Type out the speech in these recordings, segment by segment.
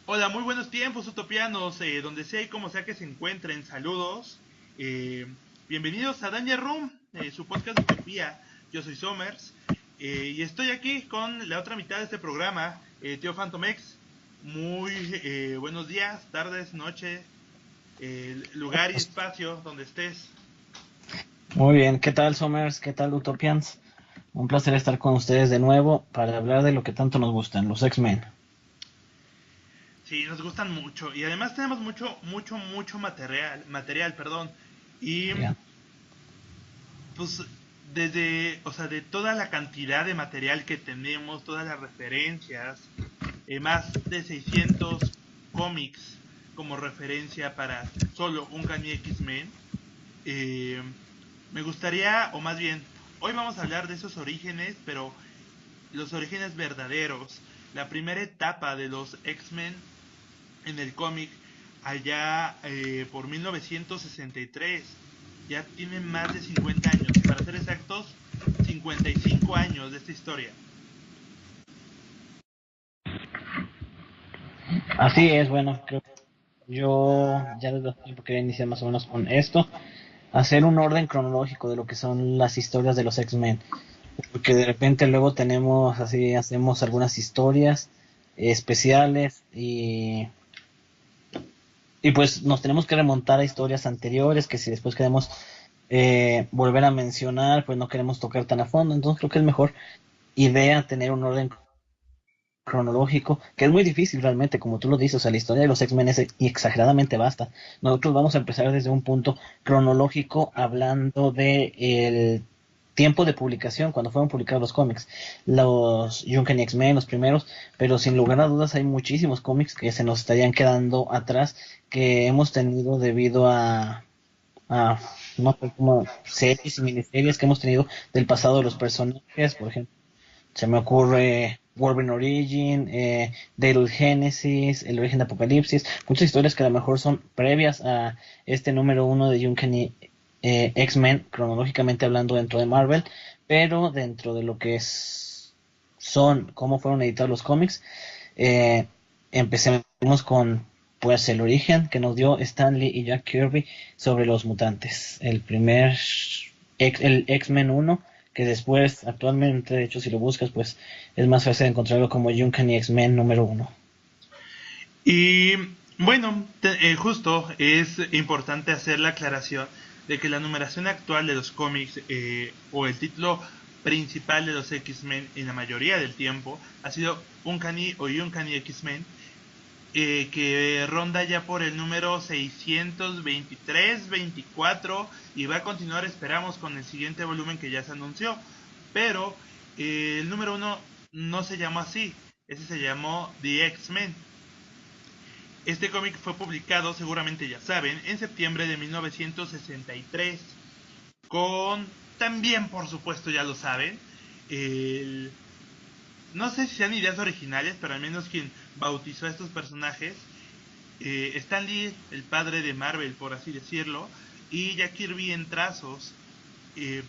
Hola, muy buenos tiempos utopianos, donde sea y como sea que se encuentren, saludos. Bienvenidos a Danger Room, su podcast de utopía. Yo soy Somers y estoy aquí con la otra mitad de este programa, Tío Phantomex. Muy buenos días, tardes, noche, lugar y espacio donde estés. Muy bien, ¿qué tal Somers? ¿Qué tal Utopians? Un placer estar con ustedes de nuevo para hablar de lo que tanto nos gustan, los X-Men. Sí, nos gustan mucho y además tenemos mucho material, perdón. Y Bien. pues de toda la cantidad de material que tenemos, todas las referencias, más de 600 cómics como referencia para solo Uncanny X-Men, eh, me gustaría, o más bien, hoy vamos a hablar de esos orígenes, pero los orígenes verdaderos, la primera etapa de los X-Men en el cómic allá por 1963. Ya tiene más de 50 años, para ser exactos, 55 años de esta historia. Así es, bueno, creo que yo ya desde hace tiempo quería iniciar más o menos con esto, hacer un orden cronológico de lo que son las historias de los X-Men, porque de repente luego tenemos así, hacemos algunas historias especiales y pues nos tenemos que remontar a historias anteriores que si después queremos volver a mencionar, pues no queremos tocar tan a fondo, entonces creo que es mejor idea tener un orden cronológico, que es muy difícil realmente, como tú lo dices, o sea, la historia de los X-Men es exageradamente vasta. Nosotros vamos a empezar desde un punto cronológico hablando de el tiempo de publicación, cuando fueron publicados los cómics, los Uncanny X-Men, los primeros, pero sin lugar a dudas hay muchísimos cómics que se nos estarían quedando atrás, que hemos tenido debido a no sé, como series y miniseries que hemos tenido del pasado de los personajes, por ejemplo. Se me ocurre Wolverine Origin, Daryl Genesis, El Origen de Apocalipsis, muchas historias que a lo mejor son previas a este número uno de Uncanny X-Men, cronológicamente hablando dentro de Marvel, pero dentro de lo que son, cómo fueron editados los cómics, eh, empecemos con pues el origen que nos dio Stan Lee y Jack Kirby sobre los mutantes. El primer, el X-Men 1, que después, actualmente, de hecho, si lo buscas, pues es más fácil encontrarlo como Uncanny X-Men número 1. Y bueno, justo es importante hacer la aclaración de que la numeración actual de los cómics o el título principal de los X-Men en la mayoría del tiempo ha sido Uncanny o Uncanny X-Men, que ronda ya por el número 623-24 y va a continuar, esperamos, con el siguiente volumen que ya se anunció. Pero el número 1 no se llamó así, ese se llamó The X-Men. Este cómic fue publicado, seguramente ya saben, en septiembre de 1963, con, también por supuesto ya lo saben, el, no sé si sean ideas originales, pero al menos quien bautizó a estos personajes, Stan Lee, el padre de Marvel, por así decirlo, y Jack Kirby en trazos. eh,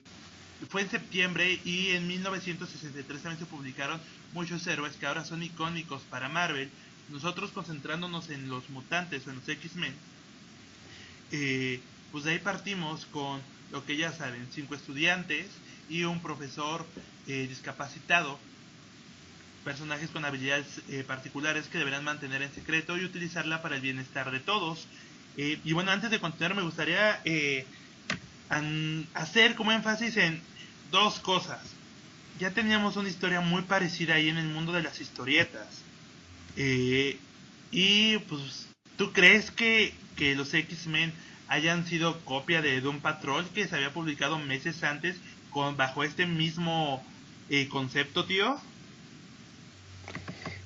Fue en septiembre y en 1963 también se publicaron muchos héroes que ahora son icónicos para Marvel. Nosotros concentrándonos en los mutantes o en los X-Men, pues de ahí partimos con lo que ya saben, 5 estudiantes y un profesor discapacitado, personajes con habilidades particulares que deberán mantener en secreto y utilizarla para el bienestar de todos. Y bueno, antes de continuar me gustaría hacer como énfasis en dos cosas. Ya teníamos una historia muy parecida ahí en el mundo de las historietas. Y pues, ¿tú crees que los X-Men hayan sido copia de Doom Patrol que se había publicado meses antes bajo este mismo concepto, tío?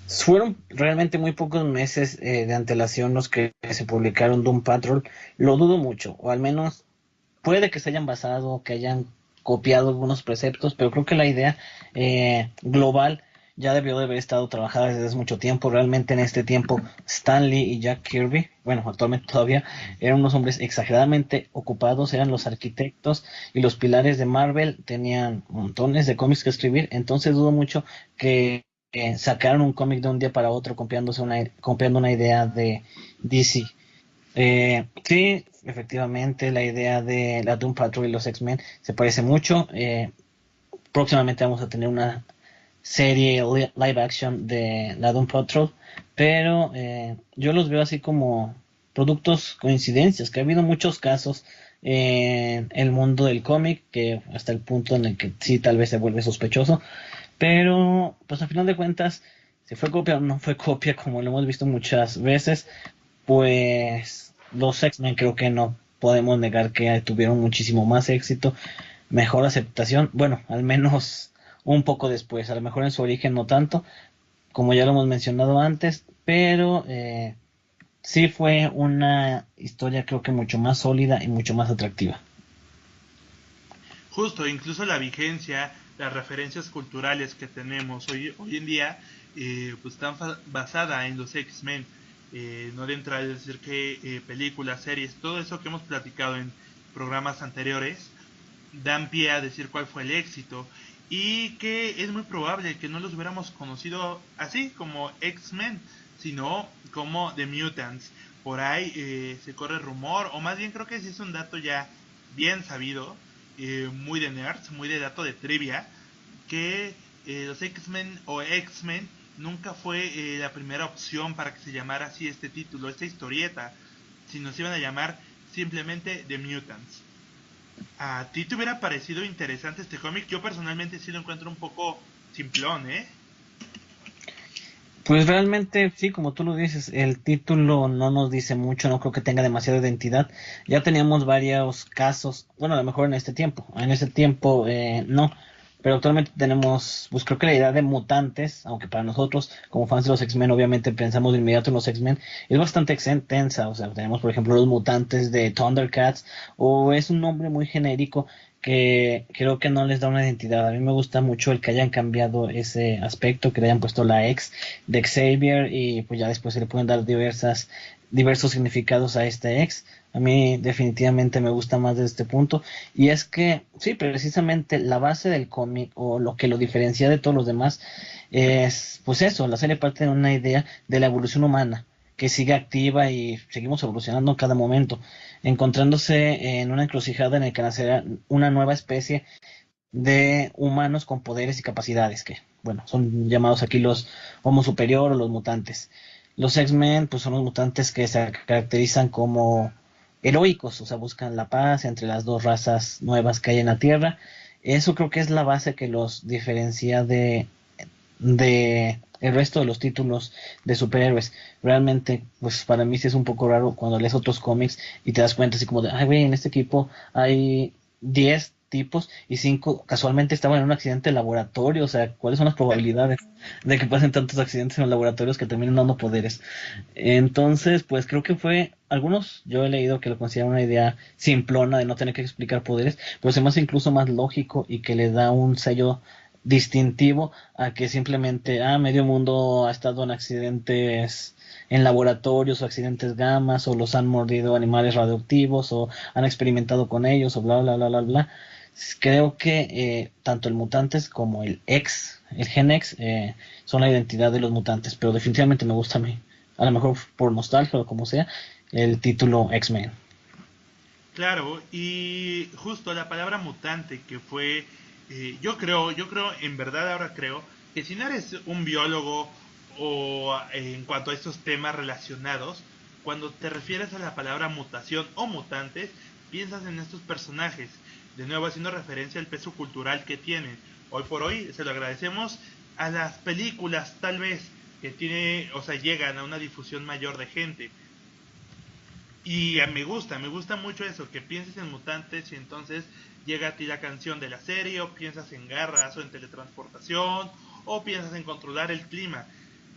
Fueron realmente muy pocos meses de antelación los que se publicaron Doom Patrol. Lo dudo mucho, o al menos puede que se hayan basado, que hayan copiado algunos preceptos, pero creo que la idea global ya debió de haber estado trabajada desde hace mucho tiempo. Realmente en este tiempo Stan Lee y Jack Kirby, bueno, actualmente todavía, eran unos hombres exageradamente ocupados, eran los arquitectos y los pilares de Marvel, tenían montones de cómics que escribir, entonces dudo mucho que sacaron un cómic de un día para otro copiando una idea de DC. Sí, efectivamente, la idea de la Doom Patrol y los X-Men se parece mucho. Próximamente vamos a tener una serie live action de la Doom Patrol, pero yo los veo así como productos coincidencias, que ha habido muchos casos en el mundo del cómic, que hasta el punto en el que sí tal vez se vuelve sospechoso, pero pues a final de cuentas, si fue copia o no fue copia, como lo hemos visto muchas veces, pues los X-Men creo que no podemos negar que tuvieron muchísimo más éxito, mejor aceptación, bueno, al menos un poco después, a lo mejor en su origen no tanto, como ya lo hemos mencionado antes, pero sí fue una historia creo que mucho más sólida y mucho más atractiva. Justo, incluso la vigencia, las referencias culturales que tenemos hoy en día, pues están basada en los X-Men. No de entrar a decir que películas, series, todo eso que hemos platicado en programas anteriores, dan pie a decir cuál fue el éxito y que es muy probable que no los hubiéramos conocido así como X-Men, sino como The Mutants. Por ahí se corre rumor, o más bien creo que sí es un dato ya bien sabido, muy de nerds, muy de dato de trivia, que los X-Men o X-Men nunca fue la primera opción para que se llamara así este título, esta historieta, sino se iban a llamar simplemente The Mutants. ¿A ti te hubiera parecido interesante este cómic? Yo personalmente sí lo encuentro un poco simplón, ¿eh? Pues realmente, sí, como tú lo dices, el título no nos dice mucho, no creo que tenga demasiada identidad. Ya teníamos varios casos, bueno, a lo mejor en ese tiempo no, pero actualmente tenemos, pues creo que la idea de mutantes, aunque para nosotros, como fans de los X-Men, obviamente pensamos de inmediato en los X-Men, es bastante extensa, o sea, tenemos por ejemplo los mutantes de Thundercats, o es un nombre muy genérico que creo que no les da una identidad. A mí me gusta mucho el que hayan cambiado ese aspecto, que le hayan puesto la X de Xavier y pues ya después se le pueden dar diversos significados a este ex. A mí definitivamente me gusta más desde este punto. Y es que, sí, precisamente la base del cómic o lo que lo diferencia de todos los demás es, pues eso, la serie parte de una idea de la evolución humana que sigue activa y seguimos evolucionando en cada momento, encontrándose en una encrucijada en la que nacerá una nueva especie de humanos con poderes y capacidades que, bueno, son llamados aquí los Homo Superior o los mutantes. Los X-Men, pues son los mutantes que se caracterizan como heroicos, o sea, buscan la paz entre las dos razas nuevas que hay en la Tierra. Eso creo que es la base que los diferencia de el resto de los títulos de superhéroes. Realmente, pues para mí sí es un poco raro cuando lees otros cómics y te das cuenta así como de, ay, güey, en este equipo hay 10 tipos y 5 casualmente estaban en un accidente de laboratorio. O sea, ¿cuáles son las probabilidades de que pasen tantos accidentes en los laboratorios que terminen dando poderes? Entonces, pues creo que fue, algunos yo he leído que lo consideran una idea simplona de no tener que explicar poderes, pero se me hace incluso más lógico y que le da un sello distintivo a que simplemente, medio mundo ha estado en accidentes en laboratorios o accidentes gamas o los han mordido animales radioactivos o han experimentado con ellos o bla bla bla bla bla. Creo que tanto el mutantes como el gen X, son la identidad de los mutantes, pero definitivamente me gusta a mí, a lo mejor por nostalgia o como sea, el título X-Men. Claro, y justo la palabra mutante que fue, yo creo, en verdad ahora creo, que si no eres un biólogo o en cuanto a estos temas relacionados, cuando te refieres a la palabra mutación o mutantes, piensas en estos personajes, de nuevo haciendo referencia al peso cultural que tienen. Hoy por hoy se lo agradecemos a las películas tal vez que tiene, o sea, llegan a una difusión mayor de gente. Y me gusta mucho eso, que pienses en mutantes y entonces llega a ti la canción de la serie, o piensas en garras, o en teletransportación, o piensas en controlar el clima.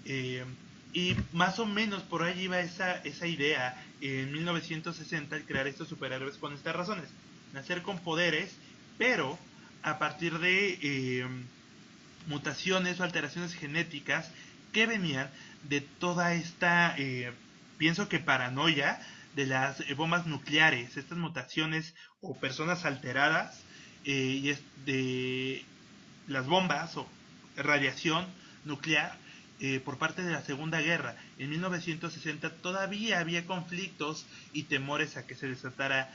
Eh, y más o menos por ahí iba esa idea en 1960 al crear estos superhéroes con estas razones. Nacer con poderes, pero a partir de mutaciones o alteraciones genéticas que venían de toda esta, pienso que paranoia de las bombas nucleares, estas mutaciones o personas alteradas y de las bombas o radiación nuclear por parte de la Segunda Guerra. En 1960 todavía había conflictos y temores a que se desatara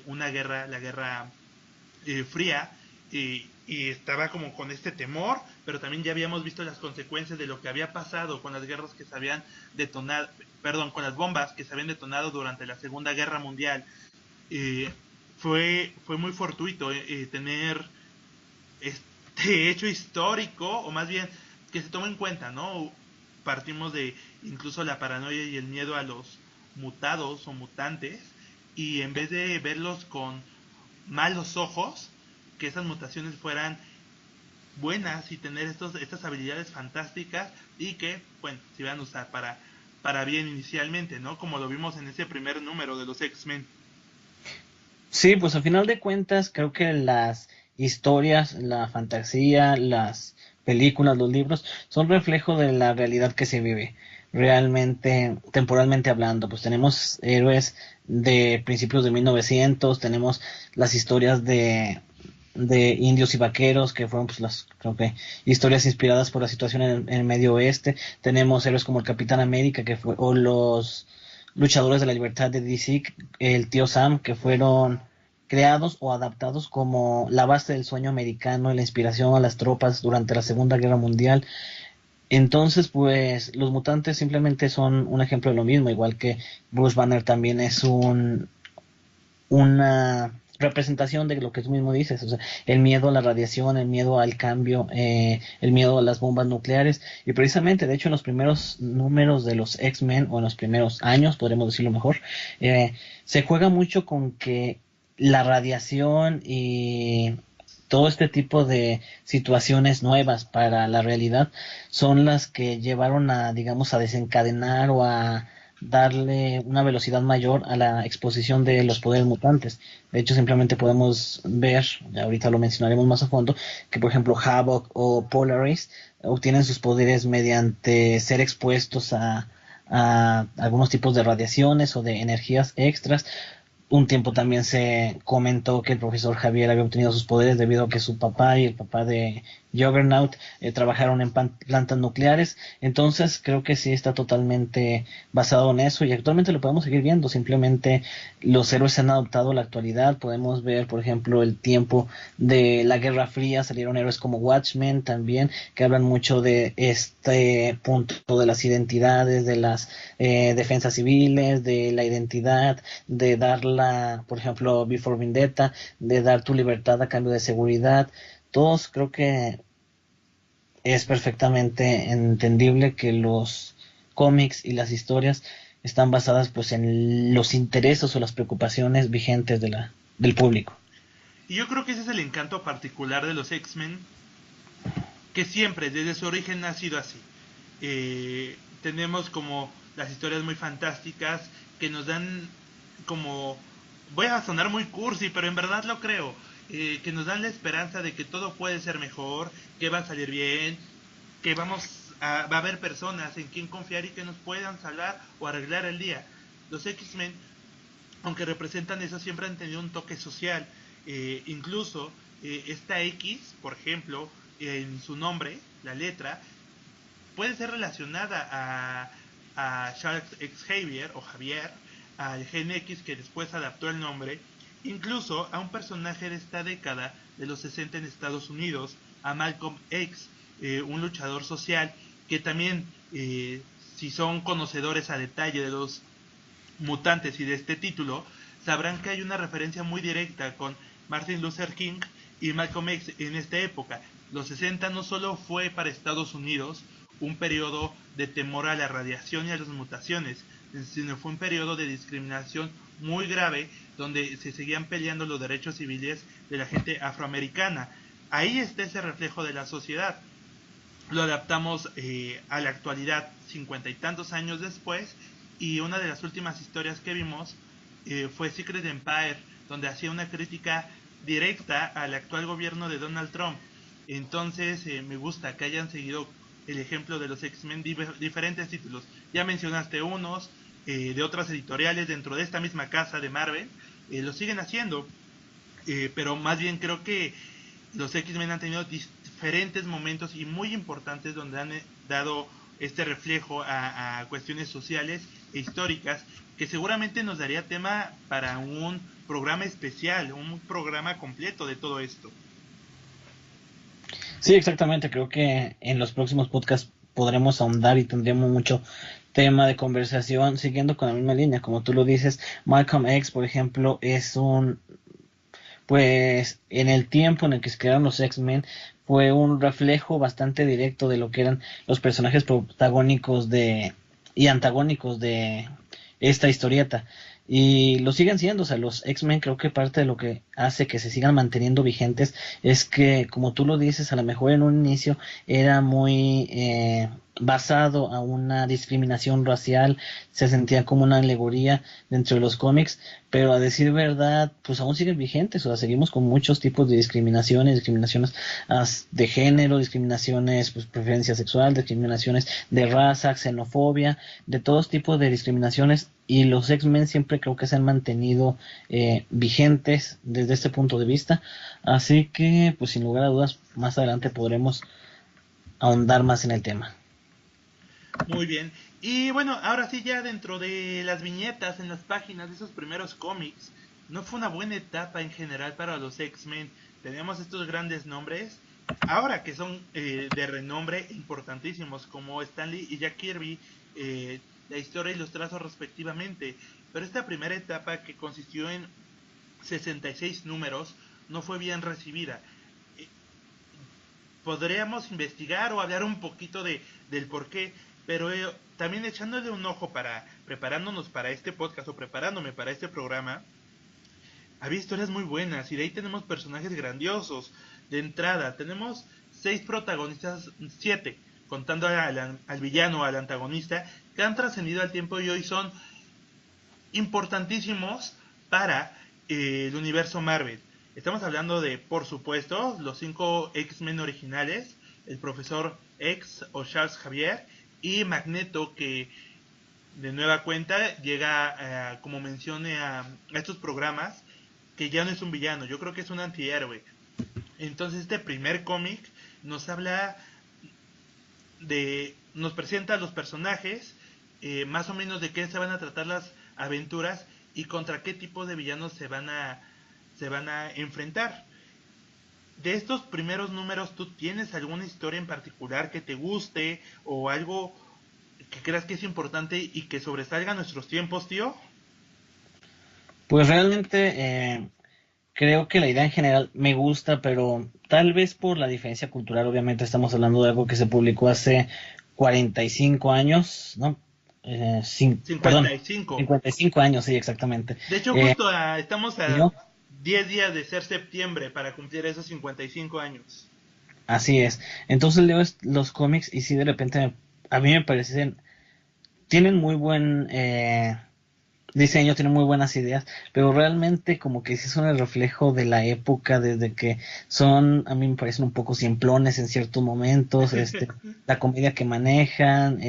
una guerra, la Guerra Fría, y estaba como con este temor, pero también ya habíamos visto las consecuencias de lo que había pasado con las guerras que se habían detonado, perdón, con las bombas que se habían detonado durante la Segunda Guerra Mundial. Eh, fue muy fortuito tener este hecho histórico, o más bien que se tome en cuenta, ¿no? Partimos de incluso la paranoia y el miedo a los mutados o mutantes, y en vez de verlos con malos ojos, que esas mutaciones fueran buenas y tener estas habilidades fantásticas y que, bueno, se iban a usar para bien inicialmente, ¿no? Como lo vimos en ese primer número de los X-Men. Sí, pues al final de cuentas creo que las historias, la fantasía, las películas, los libros son reflejo de la realidad que se vive. Realmente, temporalmente hablando, pues tenemos héroes de principios de 1900, tenemos las historias de indios y vaqueros, que fueron pues las, creo que, historias inspiradas por la situación en el Medio Oeste. Tenemos héroes como el Capitán América, que fue, o los luchadores de la libertad de DC, el tío Sam, que fueron creados o adaptados como la base del sueño americano y la inspiración a las tropas durante la Segunda Guerra Mundial. Entonces, pues los mutantes simplemente son un ejemplo de lo mismo, igual que Bruce Banner también es una representación de lo que tú mismo dices, o sea, el miedo a la radiación, el miedo al cambio, el miedo a las bombas nucleares, y precisamente, de hecho, en los primeros números de los X-Men, o en los primeros años, podremos decirlo mejor, se juega mucho con que la radiación y todo este tipo de situaciones nuevas para la realidad son las que llevaron a, digamos, a desencadenar o a darle una velocidad mayor a la exposición de los poderes mutantes. De hecho, simplemente podemos ver, ya ahorita lo mencionaremos más a fondo, que por ejemplo Havok o Polaris obtienen sus poderes mediante ser expuestos a algunos tipos de radiaciones o de energías extras. Un tiempo también se comentó que el profesor Javier había obtenido sus poderes debido a que su papá y el papá de Juggernaut trabajaron en plantas nucleares. Entonces creo que sí está totalmente basado en eso y actualmente lo podemos seguir viendo. Simplemente los héroes se han adoptado a la actualidad. Podemos ver, por ejemplo, el tiempo de la Guerra Fría. Salieron héroes como Watchmen también, que hablan mucho de este punto de las identidades, de las defensas civiles, de la identidad, de darla, por ejemplo, Before Vendetta, de dar tu libertad a cambio de seguridad. Todos creo que es perfectamente entendible que los cómics y las historias están basadas pues en los intereses o las preocupaciones vigentes del público. Y yo creo que ese es el encanto particular de los X-Men, que siempre, desde su origen, ha sido así. Tenemos como las historias muy fantásticas que nos dan como, voy a sonar muy cursi, pero en verdad lo creo, que nos dan la esperanza de que todo puede ser mejor, que va a salir bien, que va a haber personas en quien confiar y que nos puedan salvar o arreglar el día. Los X-Men, aunque representan eso, siempre han tenido un toque social. Incluso esta X, por ejemplo, en su nombre, la letra, puede ser relacionada a Charles Xavier o Javier, al Gen X que después adaptó el nombre, incluso a un personaje de esta década de los 60 en Estados Unidos, a Malcolm X, un luchador social que también, si son conocedores a detalle de los mutantes y de este título, sabrán que hay una referencia muy directa con Martin Luther King y Malcolm X en esta época. Los 60 no solo fue para Estados Unidos un periodo de temor a la radiación y a las mutaciones, sino fue un periodo de discriminación muy grave donde se seguían peleando los derechos civiles de la gente afroamericana. Ahí está ese reflejo de la sociedad. lo adaptamos a la actualidad, 50 y tantos años después, y una de las últimas historias que vimos fue Secret Empire, donde hacía una crítica directa al actual gobierno de Donald Trump. Entonces me gusta que hayan seguido el ejemplo de los X-Men, diferentes títulos. Ya mencionaste unos de otras editoriales dentro de esta misma casa de Marvel, lo siguen haciendo, pero más bien creo que los X-Men han tenido diferentes momentos y muy importantes donde han dado este reflejo a cuestiones sociales e históricas que seguramente nos daría tema para un programa especial, un programa completo de todo esto. Sí, exactamente. Creo que en los próximos podcasts podremos ahondar y tendremos mucho tema de conversación siguiendo con la misma línea. Como tú lo dices, Malcolm X, por ejemplo, es un, pues en el tiempo en el que se crearon los X-Men, fue un reflejo bastante directo de lo que eran los personajes protagónicos de y antagónicos de esta historieta. Y lo siguen siendo, o sea, los X-Men creo que parte de lo que hace que se sigan manteniendo vigentes es que, como tú lo dices, a lo mejor en un inicio era muy basado a una discriminación racial, se sentía como una alegoría dentro de los cómics, pero a decir verdad, pues aún siguen vigentes, o sea, seguimos con muchos tipos de discriminaciones de género, discriminaciones, pues preferencia sexual, discriminaciones de raza, xenofobia, de todos tipos de discriminaciones, y los X-Men siempre creo que se han mantenido vigentes desde este punto de vista, así que pues sin lugar a dudas más adelante podremos ahondar más en el tema. Muy bien. Y bueno, ahora sí, ya dentro de las viñetas en las páginas de esos primeros cómics, no fue una buena etapa en general para los X-Men. Tenemos estos grandes nombres, ahora que son de renombre importantísimos, como Stanley y Jack Kirby, la historia y los trazos respectivamente. Pero esta primera etapa, que consistió en 66 números, no fue bien recibida. Eh, Podríamos investigar o hablar un poquito del por qué, pero también echándole un ojo para preparándonos para este podcast o preparándome para este programa, había historias muy buenas y de ahí tenemos personajes grandiosos. De entrada, tenemos 6 protagonistas, 7, contando al villano, al antagonista, que han trascendido al tiempo y hoy son importantísimos para el universo Marvel. Estamos hablando de, por supuesto, los 5 X-Men originales, el Profesor X o Charles Xavier y Magneto, que de nueva cuenta llega, como mencioné, a estos programas, que ya no es un villano, yo creo que es un antihéroe. Entonces este primer cómic nos habla nos presenta a los personajes, más o menos de qué se van a tratar las aventuras y contra qué tipo de villanos se van a enfrentar. De estos primeros números, ¿tú tienes alguna historia en particular que te guste o algo que creas que es importante y que sobresalga nuestros tiempos, tío? Pues realmente creo que la idea en general me gusta, pero tal vez por la diferencia cultural, obviamente estamos hablando de algo que se publicó hace 45 años, ¿no? Perdón, 55. 55 años, sí, exactamente. De hecho, Eh, justo estamos a yo, 10 días de ser septiembre para cumplir esos 55 años. así es. Entonces leo los cómics y sí, de repente a mí me parecen, tienen muy buen diseño, tiene muy buenas ideas, pero realmente como que sí son el reflejo de la época, desde que son, a mí me parecen un poco simplones en ciertos momentos, la comedia que manejan,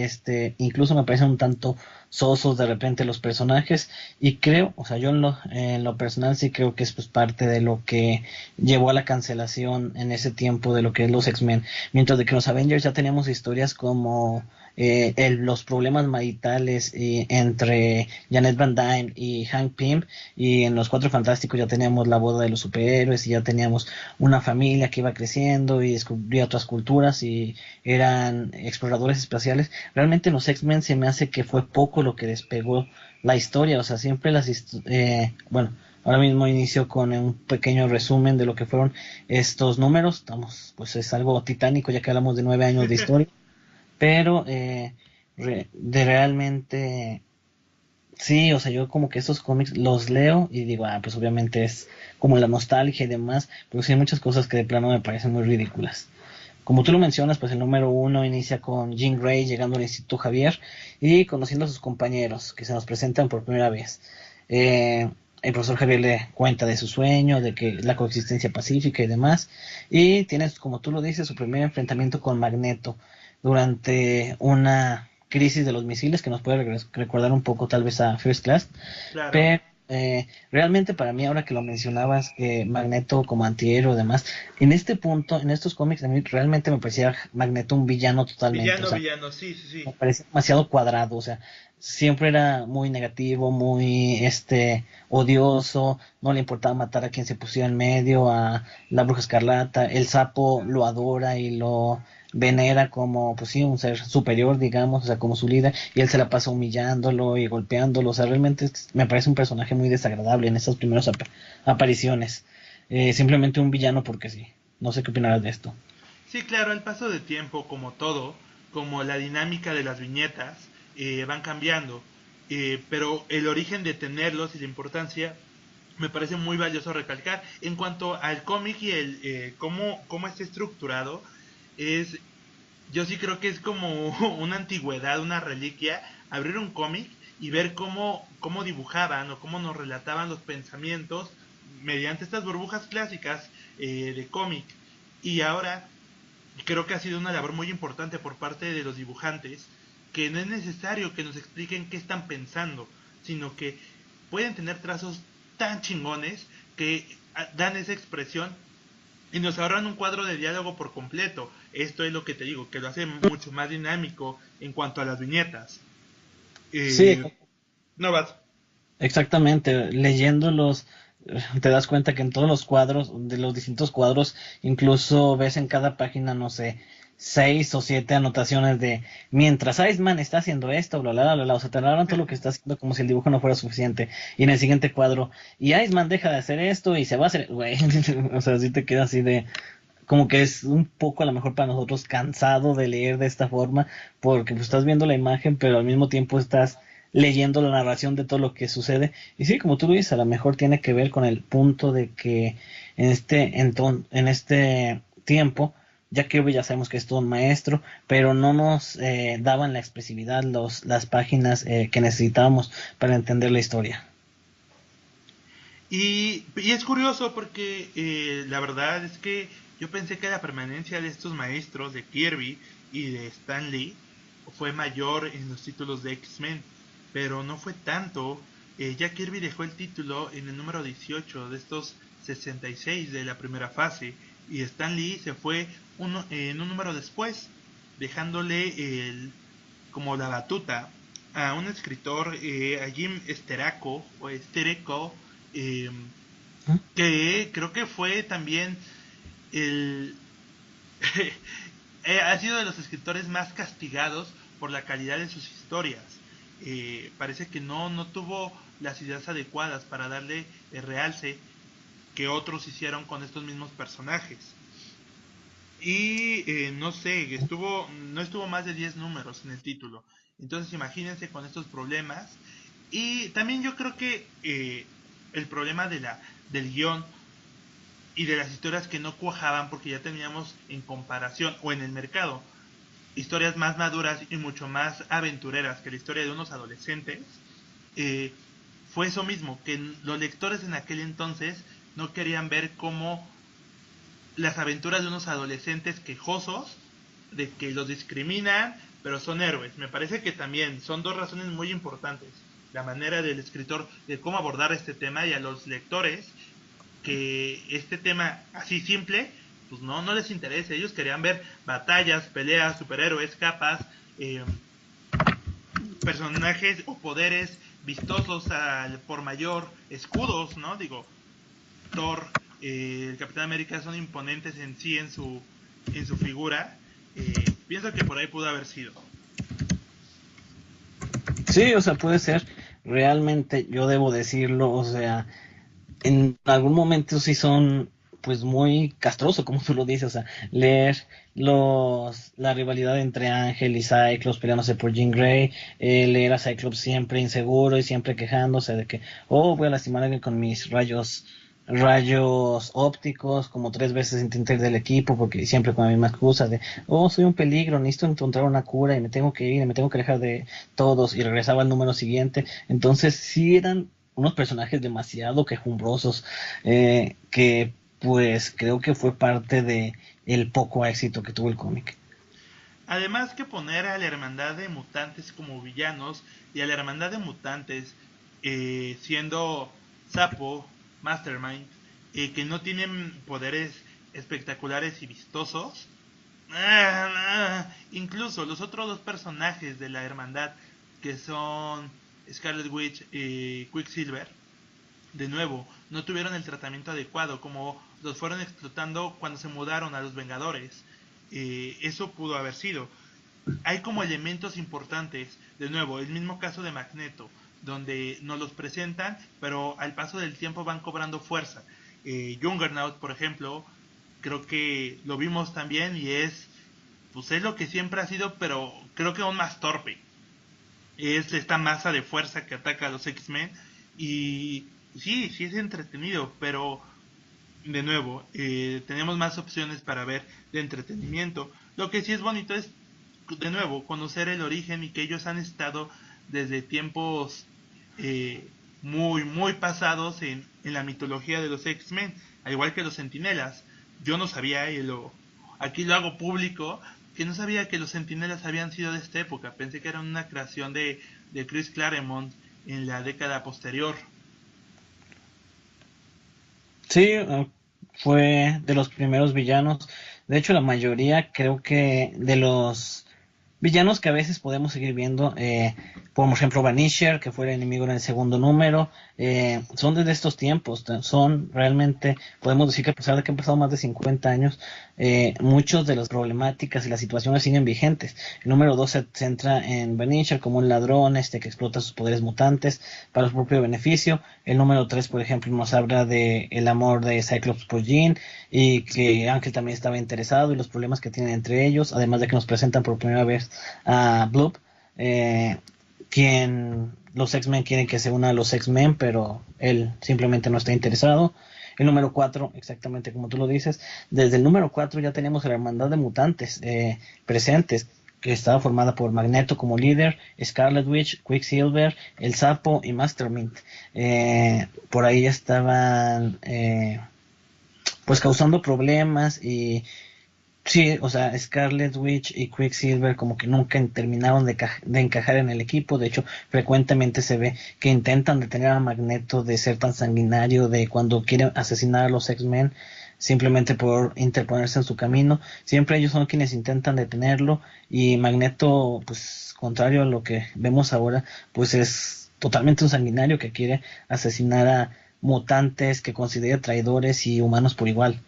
incluso me parecen un tanto sosos de repente los personajes, y creo, o sea, yo en lo personal sí creo que es pues parte de lo que llevó a la cancelación en ese tiempo de lo que es los X-Men, mientras de que los Avengers ya teníamos historias como los problemas maritales entre Janet Van Dyne y Hank Pym, y en los Cuatro Fantásticos ya teníamos la boda de los superhéroes y ya teníamos una familia que iba creciendo y descubría otras culturas y eran exploradores espaciales. Realmente en los X-Men se me hace que fue poco lo que despegó la historia, o sea, siempre bueno, ahora mismo inicio con un pequeño resumen de lo que fueron estos números. Estamos, pues es algo titánico ya que hablamos de 9 años de historia, pero de realmente sí, o sea, yo como que esos cómics los leo y digo, pues obviamente es como la nostalgia y demás, pero sí hay muchas cosas que de plano me parecen muy ridículas. Como tú lo mencionas, pues el número uno inicia con Jean Grey llegando al Instituto Javier y conociendo a sus compañeros que se nos presentan por primera vez. Eh, el profesor Javier le cuenta de su sueño, de que la coexistencia pacífica y demás, y tienes, como tú lo dices, su primer enfrentamiento con Magneto durante una crisis de los misiles que nos puede recordar un poco tal vez a First Class, Claro. pero realmente para mí, ahora que lo mencionabas, que Magneto como antihéroe y demás, en este punto, en estos cómics, a mí realmente me parecía Magneto un villano totalmente, o Villano, sea, villano, sí, sí, me sí. parecía demasiado cuadrado, o sea, siempre era muy negativo, muy odioso, no le importaba matar a quien se pusiera en medio, a la Bruja Escarlata, el Sapo lo adora y lo venera como, pues sí, un ser superior, digamos, o sea, como su líder, y él se la pasa humillándolo y golpeándolo, o sea, realmente me parece un personaje muy desagradable en estas primeras apariciones. Simplemente un villano porque sí. No sé qué opinarás de esto. Sí, claro, el paso de tiempo, como todo, como la dinámica de las viñetas, van cambiando. Pero el origen de tenerlos y la importancia me parece muy valioso recalcar. En cuanto al cómic y el cómo está estructurado, es yo sí creo que es como una antigüedad, una reliquia, abrir un cómic y ver cómo dibujaban o cómo nos relataban los pensamientos mediante estas burbujas clásicas de cómic. Y ahora creo que ha sido una labor muy importante por parte de los dibujantes, que no es necesario que nos expliquen qué están pensando, sino que pueden tener trazos tan chingones que dan esa expresión y nos ahorran un cuadro de diálogo por completo. Esto es lo que te digo, que lo hace mucho más dinámico en cuanto a las viñetas. Sí, No vas. exactamente, leyéndolos te das cuenta que en todos los cuadros, de los distintos cuadros, incluso ves en cada página, no sé, 6 o 7 anotaciones de mientras Iceman está haciendo esto, bla, bla, bla, bla, o sea, te narran todo lo que está haciendo como si el dibujo no fuera suficiente. Y en el siguiente cuadro, y Iceman deja de hacer esto y se va a hacer, güey, o sea, así te queda así de, como que es un poco a lo mejor para nosotros cansado de leer de esta forma, porque pues estás viendo la imagen, pero al mismo tiempo estás leyendo la narración de todo lo que sucede. Y sí, como tú lo dices, a lo mejor tiene que ver con el punto de que en este tiempo, ya que ya sabemos que es todo un maestro, pero no nos daban la expresividad, las páginas que necesitábamos para entender la historia. Y es curioso porque la verdad es que yo pensé que la permanencia de estos maestros de Kirby y de Stan Lee fue mayor en los títulos de X-Men, pero no fue tanto. Ya Kirby dejó el título en el número 18 de estos 66 de la primera fase y Stan Lee se fue en un número después, dejándole como la batuta a un escritor, a Jim Esteraco o Estereco, eh, ¿Mm? que creo que fue también el ha sido de los escritores más castigados por la calidad de sus historias. Parece que no tuvo las ideas adecuadas para darle el realce que otros hicieron con estos mismos personajes. Y no sé, no estuvo más de 10 números en el título. Entonces imagínense con estos problemas. Y también yo creo que el problema del guión y de las historias que no cuajaban porque ya teníamos en comparación o en el mercado historias más maduras y mucho más aventureras que la historia de unos adolescentes, eh, fue eso mismo, que los lectores en aquel entonces no querían ver cómo las aventuras de unos adolescentes quejosos de que los discriminan, pero son héroes. Me parece que también son dos razones muy importantes. La manera del escritor de cómo abordar este tema y a los lectores que este tema así simple, pues no les interesa. Ellos querían ver batallas, peleas, superhéroes, capas, personajes o poderes vistosos al por mayor, escudos, ¿no? Digo, Thor, el Capitán América son imponentes en sí en su figura. Pienso que por ahí pudo haber sido. Sí, o sea, puede ser. Realmente, yo debo decirlo, o sea, en algún momento sí son pues muy castroso, como tú lo dices, o sea, leer la rivalidad entre Ángel y Cyclops peleándose por Jean Grey, leer a Cyclops siempre inseguro y siempre quejándose de que, oh, voy a lastimar a alguien con mis rayos rayos ópticos, como 3 veces intenté ir del equipo, porque siempre con la misma excusa de, oh, soy un peligro, necesito encontrar una cura y me tengo que ir, y me tengo que alejar de todos, y regresaba al número siguiente. Entonces sí eran unos personajes demasiado quejumbrosos, que pues creo que fue parte de el poco éxito que tuvo el cómic. Además que poner a la hermandad de mutantes como villanos y a la hermandad de mutantes siendo Sapo, Mastermind, que no tienen poderes espectaculares y vistosos. Incluso los otros dos personajes de la hermandad, que son Scarlet Witch y Quicksilver, de nuevo, no tuvieron el tratamiento adecuado, como los fueron explotando cuando se mudaron a los Vengadores. Eso pudo haber sido. Hay como elementos importantes, de nuevo, el mismo caso de Magneto, donde nos los presentan, pero al paso del tiempo van cobrando fuerza. Juggernaut, por ejemplo, creo que lo vimos también y pues es lo que siempre ha sido, pero creo que aún más torpe. Es esta masa de fuerza que ataca a los X-Men y sí, sí es entretenido, pero de nuevo, tenemos más opciones para ver de entretenimiento. Lo que sí es bonito es, de nuevo, conocer el origen y que ellos han estado desde tiempos muy, muy pasados en la mitología de los X-Men, al igual que los Centinelas. Yo no sabía, aquí lo hago público, que no sabía que los Centinelas habían sido de esta época. Pensé que era una creación de Chris Claremont en la década posterior. Sí, fue de los primeros villanos. De hecho, la mayoría creo que de los villanos que a veces podemos seguir viendo, por ejemplo Vanisher, que fue el enemigo en el segundo número, son desde estos tiempos, son realmente, podemos decir que a pesar de que han pasado más de 50 años, muchos de las problemáticas y las situaciones siguen vigentes. El número 2 se centra en Vanisher como un ladrón que explota sus poderes mutantes para su propio beneficio. El número 3, por ejemplo, nos habla de el amor de Cyclops por Jean y que Ángel también estaba interesado y los problemas que tienen entre ellos, además de que nos presentan por primera vez a Bloop, eh, quien los X-Men quieren que se una a los X-Men, pero él simplemente no está interesado. El número 4, exactamente como tú lo dices, desde el número 4 ya tenemos la hermandad de mutantes presentes, que estaba formada por Magneto como líder, Scarlet Witch, Quicksilver, El Sapo y Mastermind. Por ahí estaban pues causando problemas y sí, o sea, Scarlet Witch y Quicksilver como que nunca terminaron de encajar en el equipo. De hecho, frecuentemente se ve que intentan detener a Magneto de ser tan sanguinario, de cuando quiere asesinar a los X-Men, simplemente por interponerse en su camino. Siempre ellos son quienes intentan detenerlo y Magneto, pues, contrario a lo que vemos ahora, pues es totalmente un sanguinario que quiere asesinar a mutantes que considera traidores y humanos por igual.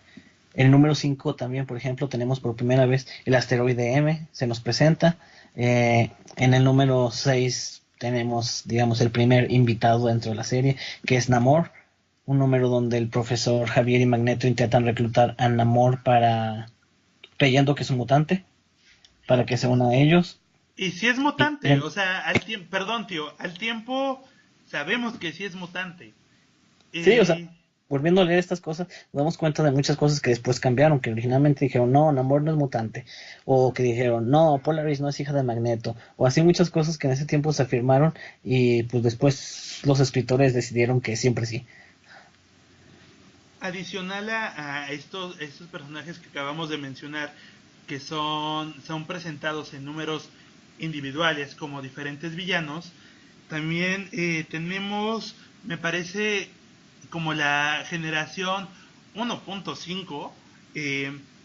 El número 5 también, por ejemplo, tenemos por primera vez el asteroide M, se nos presenta. En el número 6 tenemos, digamos, el primer invitado dentro de la serie, que es Namor, un número donde el profesor Javier y Magneto intentan reclutar a Namor para, creyendo que es un mutante, para que se una a ellos. Y si es Y mutante, o sea, al tiempo, perdón tío, al tiempo sabemos que sí es mutante. sí, o sea, Eh, volviendo a leer estas cosas, nos damos cuenta de muchas cosas que después cambiaron, que originalmente dijeron, no, Namor no es mutante, o que dijeron, no, Polaris no es hija de Magneto, o así muchas cosas que en ese tiempo se afirmaron y pues después los escritores decidieron que siempre sí. Adicional a estos personajes que acabamos de mencionar, que son presentados en números individuales como diferentes villanos, también tenemos, me parece, como la generación 1.5,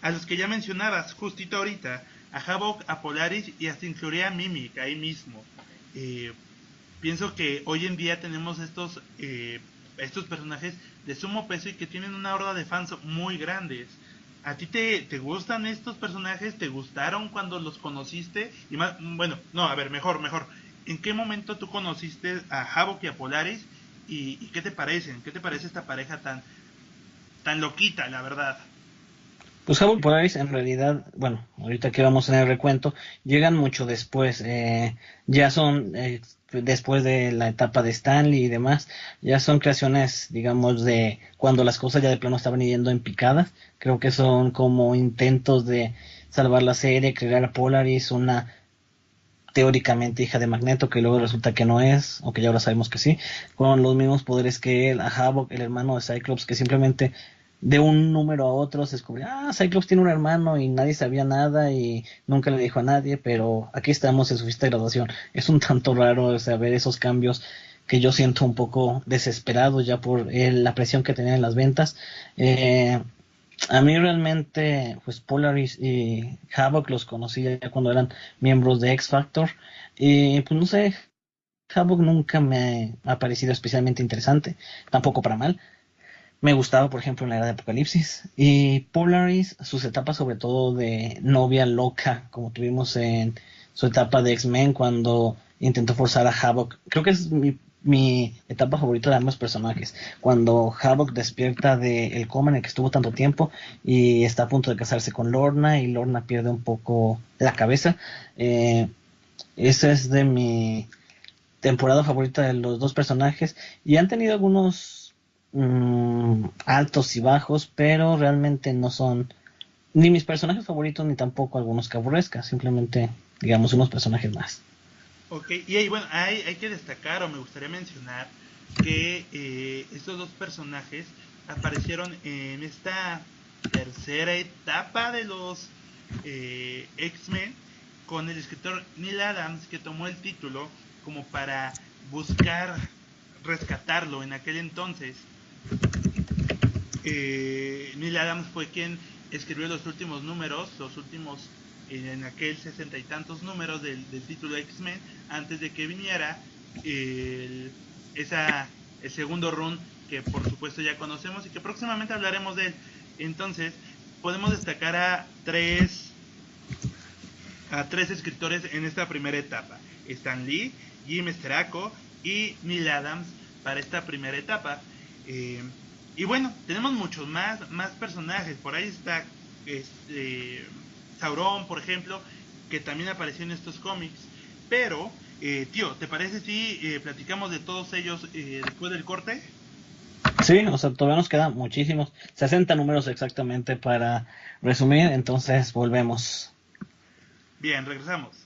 a los que ya mencionabas justito ahorita, a Havok, a Polaris y hasta incluiría a Mimic ahí mismo. Eh, Pienso que hoy en día tenemos estos personajes de sumo peso y que tienen una horda de fans muy grandes. ¿A ti te gustan estos personajes? ¿Te gustaron cuando los conociste? Y más, bueno, no, a ver, mejor. ¿En qué momento tú conociste a Havok y a Polaris? ¿Y qué te parecen? ¿Qué te parece esta pareja tan loquita, la verdad? Pues Havoc Polaris en realidad, bueno, ahorita que vamos en el recuento, llegan mucho después, ya son después de la etapa de Stanley y demás, ya son creaciones, digamos, de cuando las cosas ya de plano estaban yendo en picadas. Creo que son como intentos de salvar la serie, crear a Polaris, una teóricamente hija de Magneto, que luego resulta que no es, aunque ya ahora sabemos que sí, con los mismos poderes que él, a Havoc, el hermano de Cyclops, que simplemente de un número a otro se descubrió, Cyclops tiene un hermano y nadie sabía nada y nunca le dijo a nadie, pero aquí estamos en su fiesta de graduación. Es un tanto raro saber esos cambios que yo siento un poco desesperado ya por la presión que tenían en las ventas. A mí realmente, pues Polaris y Havoc los conocí ya cuando eran miembros de X Factor. Y pues no sé, Havoc nunca me ha parecido especialmente interesante, tampoco para mal. Me gustaba, por ejemplo, en la era de Apocalipsis. Y Polaris, sus etapas sobre todo de novia loca, como tuvimos en su etapa de X-Men cuando intentó forzar a Havoc. Creo que es mi etapa favorita de ambos personajes. Cuando Havoc despierta del coma en el que estuvo tanto tiempo y está a punto de casarse con Lorna y Lorna pierde un poco la cabeza. Esa es de mi temporada favorita de los dos personajes y han tenido algunos altos y bajos, pero realmente no son ni mis personajes favoritos ni tampoco algunos que aborrezca, simplemente digamos unos personajes más. Ok, y ahí, bueno, hay que destacar o me gustaría mencionar que estos dos personajes aparecieron en esta tercera etapa de los X-Men con el escritor Neil Adams, que tomó el título como para buscar rescatarlo en aquel entonces. Neil Adams fue quien escribió los últimos números, los últimos en aquel 60 y tantos números del título de X-Men, antes de que viniera el segundo run que por supuesto ya conocemos y que próximamente hablaremos de él. Entonces podemos destacar a tres escritores en esta primera etapa: Stan Lee, Jim Steranko y Neil Adams para esta primera etapa. Y bueno, tenemos muchos más personajes. Por ahí está Sauron, por ejemplo, que también apareció en estos cómics. Pero, tío, ¿te parece si platicamos de todos ellos después del corte? Sí, o sea, todavía nos quedan muchísimos, 60 números exactamente para resumir, entonces volvemos. Bien, regresamos.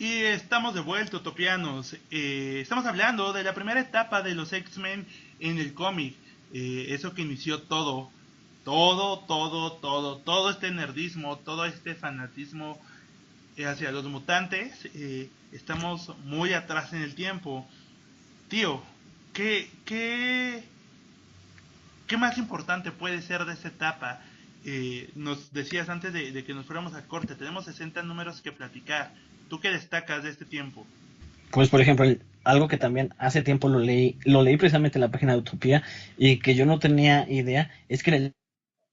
Y estamos de vuelta, utopianos. Estamos hablando de la primera etapa de los X-Men en el cómic. Eso que inició todo este nerdismo, todo este fanatismo hacia los mutantes. Estamos muy atrás en el tiempo. Tío, ¿qué más importante puede ser de esta etapa? Nos decías antes de que nos fuéramos al corte, tenemos 60 números que platicar. ¿Tú qué destacas de este tiempo? Pues por ejemplo, algo que también hace tiempo lo leí precisamente en la página de Utopía y que yo no tenía idea, es que el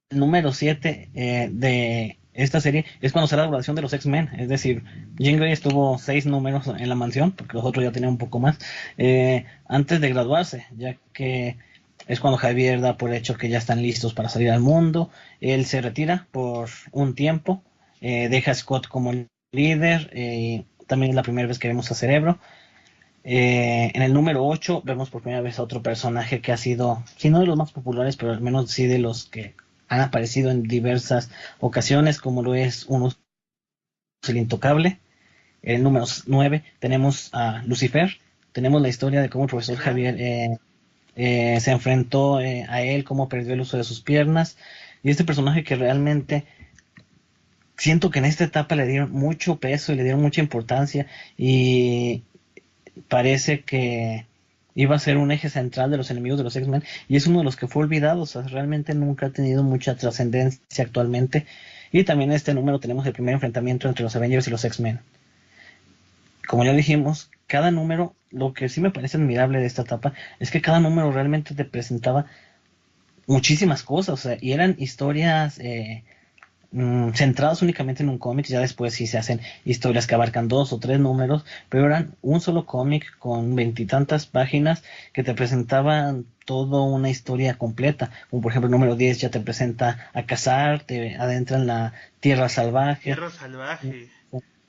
número 7 de esta serie es cuando será la graduación de los X-Men, es decir, Jean Grey estuvo 6 números en la mansión, porque los otros ya tenían un poco más, antes de graduarse, ya que es cuando Javier da por hecho que ya están listos para salir al mundo. Él se retira por un tiempo, deja a Scott como líder, también es la primera vez que vemos a Cerebro. En el número 8 vemos por primera vez a otro personaje que ha sido, si no de los más populares, pero al menos sí de los que han aparecido en diversas ocasiones, como lo es el Intocable. En el número 9 tenemos a Lucifer. Tenemos la historia de cómo el profesor Javier se enfrentó a él, cómo perdió el uso de sus piernas. Y este personaje que realmente siento que en esta etapa le dieron mucho peso y le dieron mucha importancia y parece que iba a ser un eje central de los enemigos de los X-Men y es uno de los que fue olvidado. O sea, realmente nunca ha tenido mucha trascendencia actualmente Y también en este número tenemos el primer enfrentamiento entre los Avengers y los X-Men. Como ya dijimos, cada número, lo que sí me parece admirable de esta etapa es que cada número realmente te presentaba muchísimas cosas, o sea, y eran historias centradas únicamente en un cómic. Ya después sí se hacen historias que abarcan 2 o 3 números, pero eran un solo cómic con 20 y tantas páginas que te presentaban toda una historia completa, como por ejemplo el número 10 ya te presenta a Cazar, te adentra en la Tierra Salvaje, Tierra Salvaje.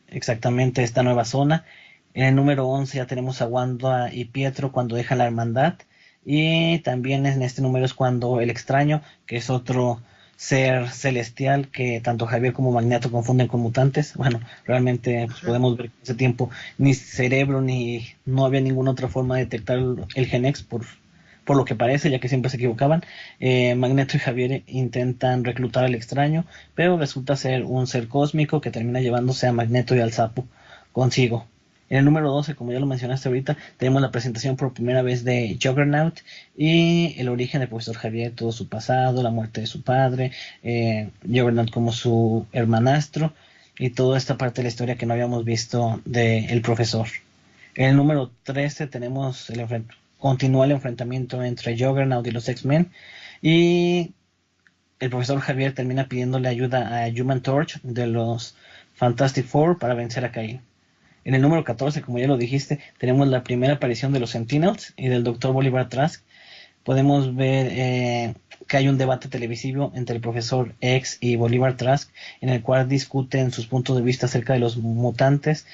exactamente esta nueva zona. En el número 11 ya tenemos a Wanda y Pietro cuando dejan la hermandad. Y también en este número es cuando el extraño, que es otro ser celestial que tanto Javier como Magneto confunden con mutantes. Bueno, realmente pues, podemos ver que en ese tiempo ni cerebro ni no había ninguna otra forma de detectar el Genex por lo que parece, ya que siempre se equivocaban. Magneto y Javier intentan reclutar al extraño, pero resulta ser un ser cósmico que termina llevándose a Magneto y al Sapo consigo. En el número 12, como ya lo mencionaste ahorita, tenemos la presentación por primera vez de Juggernaut y el origen del profesor Javier, todo su pasado, la muerte de su padre, Juggernaut como su hermanastro y toda esta parte de la historia que no habíamos visto del profesor. En el número 13 tenemos continúa el enfrentamiento entre Juggernaut y los X-Men y el profesor Javier termina pidiéndole ayuda a Human Torch de los Fantastic Four para vencer a Cain. En el número 14, como ya lo dijiste, tenemos la primera aparición de los Sentinels y del Dr. Bolivar Trask. Podemos ver que hay un debate televisivo entre el profesor X y Bolivar Trask, en el cual discuten sus puntos de vista acerca de los mutantes.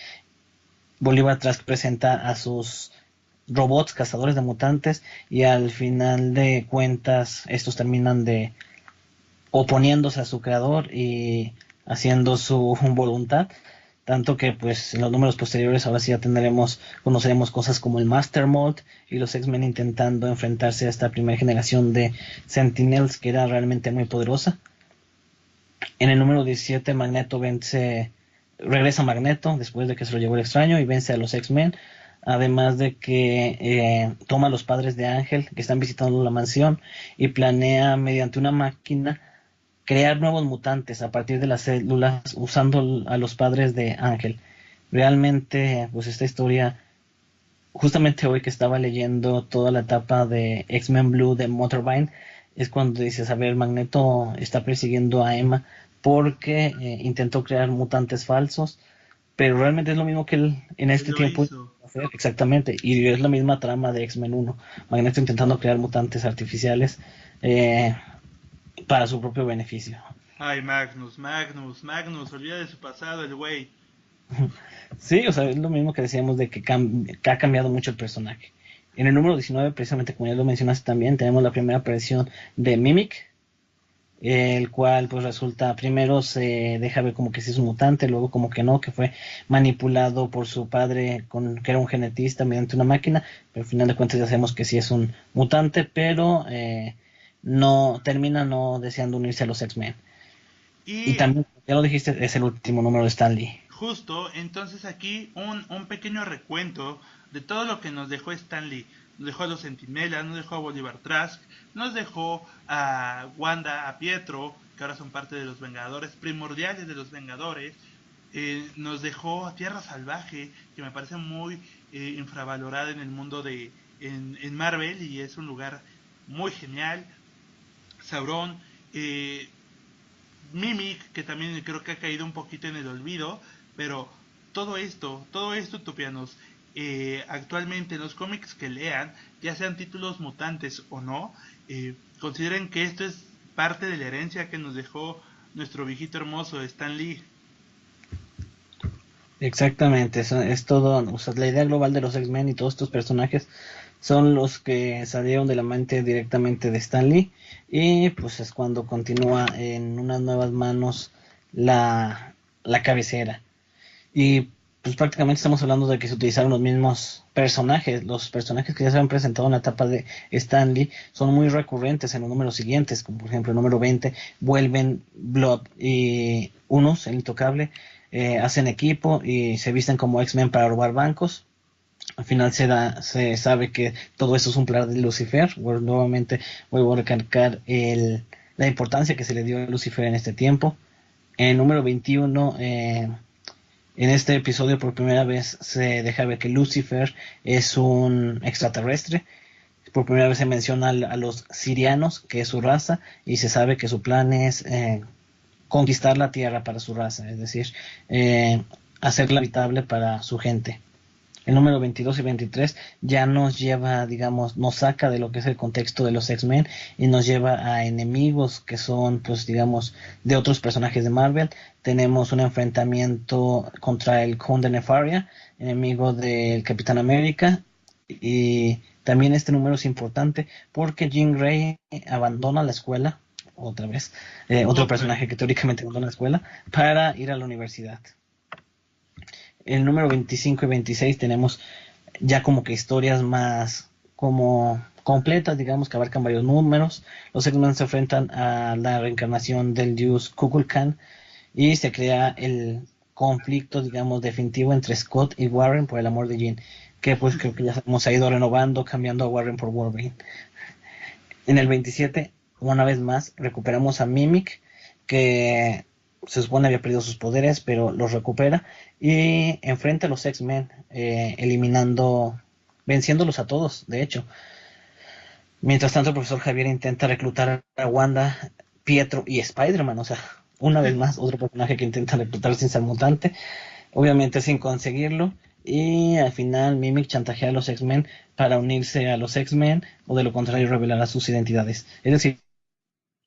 Bolivar Trask presenta a sus robots cazadores de mutantes y al final de cuentas estos terminan oponiéndose a su creador y haciendo su voluntad. Tanto que pues en los números posteriores ahora sí ya conoceremos cosas como el Master Mold y los X-Men intentando enfrentarse a esta primera generación de Sentinels que era realmente muy poderosa. En el número 17 regresa Magneto después de que se lo llevó el extraño y vence a los X-Men. Además de que toma a los padres de Ángel que están visitando la mansión y planea mediante una máquina crear nuevos mutantes a partir de las células usando a los padres de Ángel. Realmente, pues esta historia, justamente hoy que estaba leyendo toda la etapa de X-Men Blue de Motorbine, es cuando dices, a ver, Magneto está persiguiendo a Emma porque intentó crear mutantes falsos, pero realmente es lo mismo que él en Él este lo tiempo hizo. hacer, exactamente, y es la misma trama de X-Men 1, Magneto intentando crear mutantes artificiales eh, para su propio beneficio. Ay, Magnus, olvida de su pasado, el güey. Sí, o sea, es lo mismo que decíamos de que ha cambiado mucho el personaje. En el número 19, precisamente como ya lo mencionaste también, tenemos la primera aparición de Mimic, el cual pues resulta, primero se deja ver como que sí es un mutante, luego como que no, que fue manipulado por su padre, que era un genetista mediante una máquina, pero al final de cuentas ya sabemos que sí es un mutante, pero no termina no deseando unirse a los X-Men. Y Y también, ya lo dijiste, es el último número de Stan Lee. justo, entonces aquí un pequeño recuento de todo lo que nos dejó Stan Lee. Nos dejó a los Centinelas, nos dejó a Bolivar Trask, nos dejó a Wanda, a Pietro, que ahora son parte de los Vengadores, primordiales de los Vengadores. Nos dejó a Tierra Salvaje, que me parece muy infravalorada en el mundo en Marvel y es un lugar muy genial. Sauron, Mimic, que también creo que ha caído un poquito en el olvido, pero todo esto, Tupianos, actualmente en los cómics que lean, ya sean títulos mutantes o no, consideren que esto es parte de la herencia que nos dejó nuestro viejito hermoso Stan Lee. Exactamente, es todo, o sea, la idea global de los X-Men y todos estos personajes son los que salieron de la mente directamente de Stan Lee y pues es cuando continúa en unas nuevas manos la cabecera. Y pues prácticamente estamos hablando de que se utilizaron los personajes que ya se han presentado en la etapa de Stan Lee son muy recurrentes en los números siguientes, como por ejemplo el número 20, vuelven Blob y Unus, el intocable, hacen equipo y se visten como X-Men para robar bancos. Al final se sabe que todo eso es un plan de Lucifer. Bueno, nuevamente vuelvo a recalcar la importancia que se le dio a Lucifer en este tiempo. En el número 21, en este episodio por primera vez se deja ver que Lucifer es un extraterrestre. Por primera vez se menciona a los sirianos, que es su raza, y se sabe que su plan es conquistar la tierra para su raza, es decir, hacerla habitable para su gente. El número 22 y 23 ya nos lleva, digamos, nos saca de lo que es el contexto de los X-Men y nos lleva a enemigos que son, pues, digamos, de otros personajes de Marvel. Tenemos un enfrentamiento contra el Conde Nefaria, enemigo del Capitán América, y también este número es importante porque Jean Grey abandona la escuela, otra vez, otro Otra vez. personaje que teóricamente abandona la escuela, para ir a la universidad. El número 25 y 26 tenemos ya como que historias más como completas, digamos, que abarcan varios números. Los X-Men se enfrentan a la reencarnación del dios Kukulkan y se crea el conflicto, digamos, definitivo entre Scott y Warren por el amor de Jean, que pues creo que ya hemos ido renovando, cambiando a Warren por Wolverine. En el 27, una vez más, recuperamos a Mimic, que se supone había perdido sus poderes, pero los recupera y enfrenta a los X-Men, venciéndolos a todos, de hecho. Mientras tanto, el profesor Javier intenta reclutar a Wanda, Pietro y Spider-Man, o sea, una vez más, otro personaje que intenta reclutar sin ser mutante, obviamente sin conseguirlo. Y al final Mimic chantajea a los X-Men para unirse a los X-Men o de lo contrario revelará sus identidades. Es decir,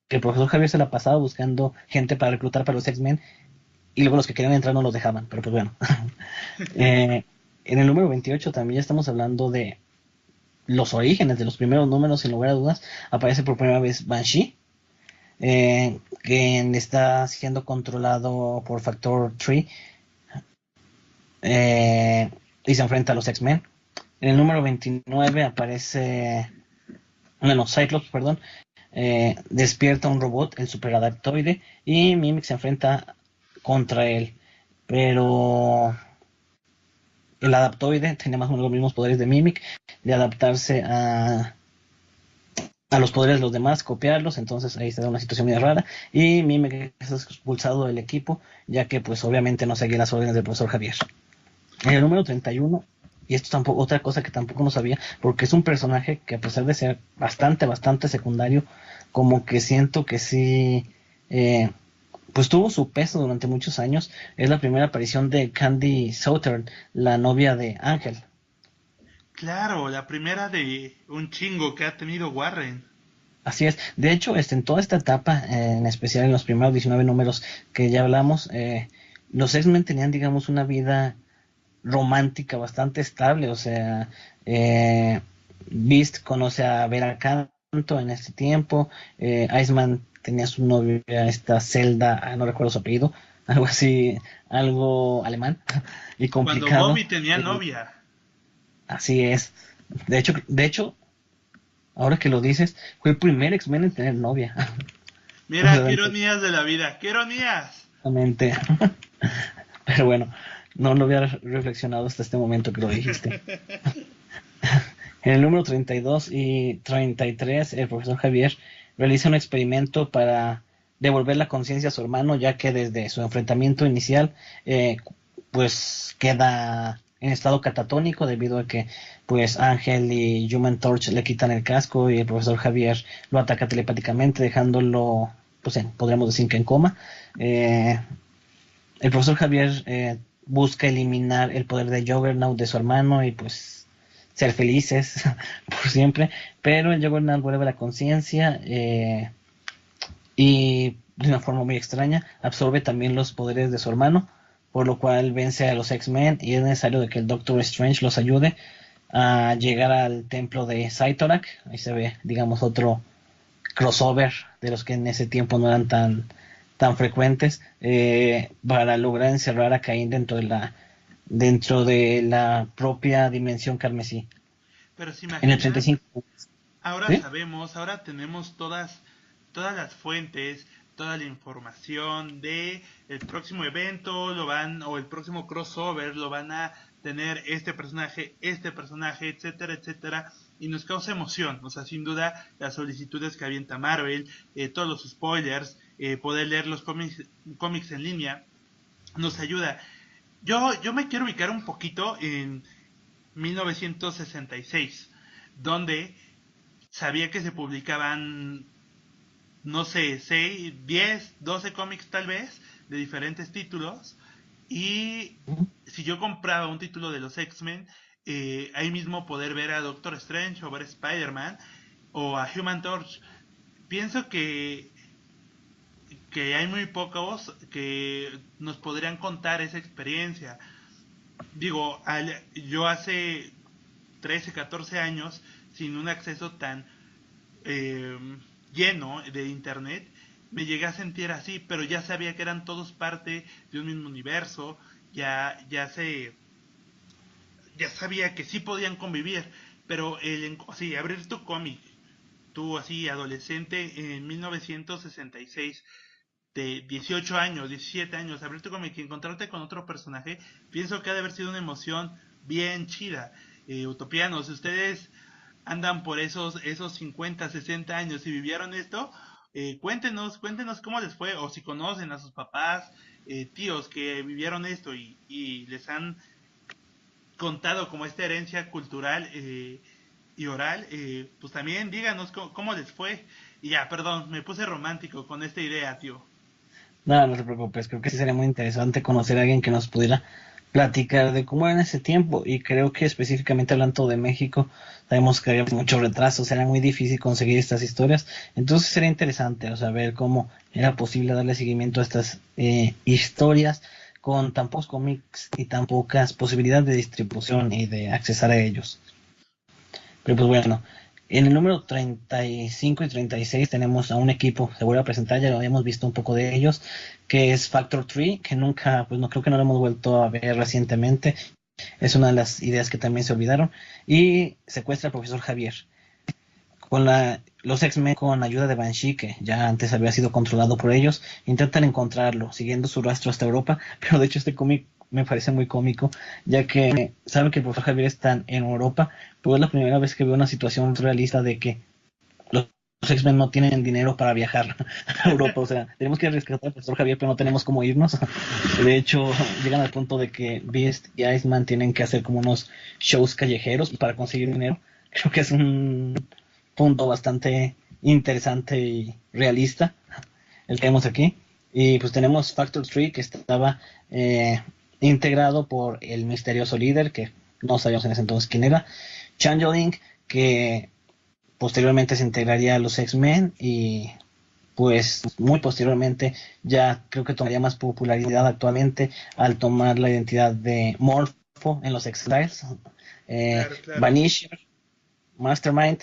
que el profesor Javier se la pasaba buscando gente para reclutar para los X-Men y luego los que querían entrar no los dejaban, pero pues bueno. eh, en el número 28 también ya estamos hablando de los orígenes de los primeros números, sin lugar a dudas. Aparece por primera vez Banshee, que está siendo controlado por Factor 3 y se enfrenta a los X-Men. En el número 29 aparece, bueno, Cyclops, perdón, despierta un robot, el superadaptoide, y Mimic se enfrenta contra él. Pero el adaptoide tenía más o menos los mismos poderes de Mimic, de adaptarse a los poderes de los demás, copiarlos, entonces ahí se da una situación muy rara, y Mimic es expulsado del equipo, ya que pues obviamente no seguía las órdenes del profesor Javier. En el número 31, y esto tampoco, otra cosa que tampoco no sabía, porque es un personaje que a pesar de ser bastante secundario, como que siento que sí, pues tuvo su peso durante muchos años. Es la primera aparición de Candy Southern, la novia de Ángel. Claro, la primera de un chingo que ha tenido Warren. Así es. De hecho, en toda esta etapa, en especial en los primeros 19 números que ya hablamos, los X-Men tenían, digamos, una vida romántica bastante estable. O sea, Beast conoce a Vera Canto en este tiempo. Iceman tenía su novia, esta Zelda, no recuerdo su apellido, algo así, algo alemán y Cuando complicado. Bobby tenía Eh, novia. Así es. De hecho, ahora que lo dices, fue el primer X-Men en tener novia. O Mira, sea, qué ironías de la vida, qué ironías. realmente. Pero bueno, no lo había reflexionado hasta este momento que lo dijiste. En el número 32 y 33, el profesor Javier realiza un experimento para devolver la conciencia a su hermano, ya que desde su enfrentamiento inicial, pues queda en estado catatónico debido a que pues Ángel y Human Torch le quitan el casco y el profesor Javier lo ataca telepáticamente dejándolo, pues podríamos decir que en coma. Eh, el profesor Javier busca eliminar el poder de Juggernaut de su hermano y pues ser felices por siempre, pero el Juggernaut vuelve a la conciencia y de una forma muy extraña absorbe también los poderes de su hermano, por lo cual vence a los X-Men y es necesario de que el Doctor Strange los ayude a llegar al templo de Cyttorak. Ahí se ve, digamos, otro crossover de los que en ese tiempo no eran tan frecuentes, para lograr encerrar a Caín dentro de la propia dimensión carmesí. Pero se En el imaginan, 35, ahora ¿sí? sabemos, ahora tenemos todas las fuentes, toda la información de el próximo evento, o el próximo crossover, lo van a tener este personaje, etcétera, etcétera, y nos causa emoción, o sea, sin duda las solicitudes que avienta Marvel, todos los spoilers, poder leer los cómics en línea nos ayuda. Yo me quiero ubicar un poquito en 1966, donde sabía que se publicaban, no sé, 6, 10, 12 cómics tal vez, de diferentes títulos. Y si yo compraba un título de los X-Men, ahí mismo poder ver a Doctor Strange o ver a Spider-Man o a Human Torch. Pienso que hay muy pocos que nos podrían contar esa experiencia. Digo, yo hace 13, 14 años, sin un acceso tan eh, lleno de internet, me llegué a sentir así, pero ya sabía que eran todos parte de un mismo universo, ya sabía que sí podían convivir, pero sí, abrir tu cómic, tú así adolescente en 1966, de 18 años, 17 años, abrir tu cómic y encontrarte con otro personaje, pienso que ha de haber sido una emoción bien chida. Utopianos, si ustedes andan por esos 50, 60 años y vivieron esto, cuéntenos cómo les fue, o si conocen a sus papás, tíos que vivieron esto y les han contado como esta herencia cultural y oral, pues también díganos cómo les fue. Y ya, perdón, me puse romántico con esta idea, tío. No, no te preocupes, creo que sí sería muy interesante conocer a alguien que nos pudiera platicar de cómo era en ese tiempo, y creo que específicamente hablando de México, sabemos que había muchos retrasos, era muy difícil conseguir estas historias, entonces sería interesante, o sea, ver cómo era posible darle seguimiento a estas historias con tan pocos cómics y tan pocas posibilidades de distribución y de accesar a ellos. Pero pues bueno, en el número 35 y 36 tenemos a un equipo, se vuelve a presentar, ya lo habíamos visto un poco de ellos, que es Factor 3, que nunca, pues no creo que no lo hemos vuelto a ver recientemente. Es una de las ideas que también se olvidaron. Y secuestra al profesor Javier. Los X-Men, con ayuda de Banshee, que ya antes había sido controlado por ellos, intentan encontrarlo, siguiendo su rastro hasta Europa, pero de hecho este cómic me parece muy cómico, ya que saben que el profesor Javier está en Europa, pero es la primera vez que veo una situación realista de que los X-Men no tienen dinero para viajar a Europa, o sea, tenemos que rescatar al profesor Javier, pero no tenemos cómo irnos. De hecho, llegan al punto de que Beast y Iceman tienen que hacer como unos shows callejeros para conseguir dinero. Creo que es un punto bastante interesante y realista el que vemos aquí. Y pues tenemos Factor 3, que estaba integrado por el misterioso líder, que no sabíamos en ese entonces quién era, Changeling, que posteriormente se integraría a los X-Men, y pues muy posteriormente ya creo que tomaría más popularidad actualmente al tomar la identidad de Morpho en los X-Files, Claro, claro. Vanisher, Mastermind,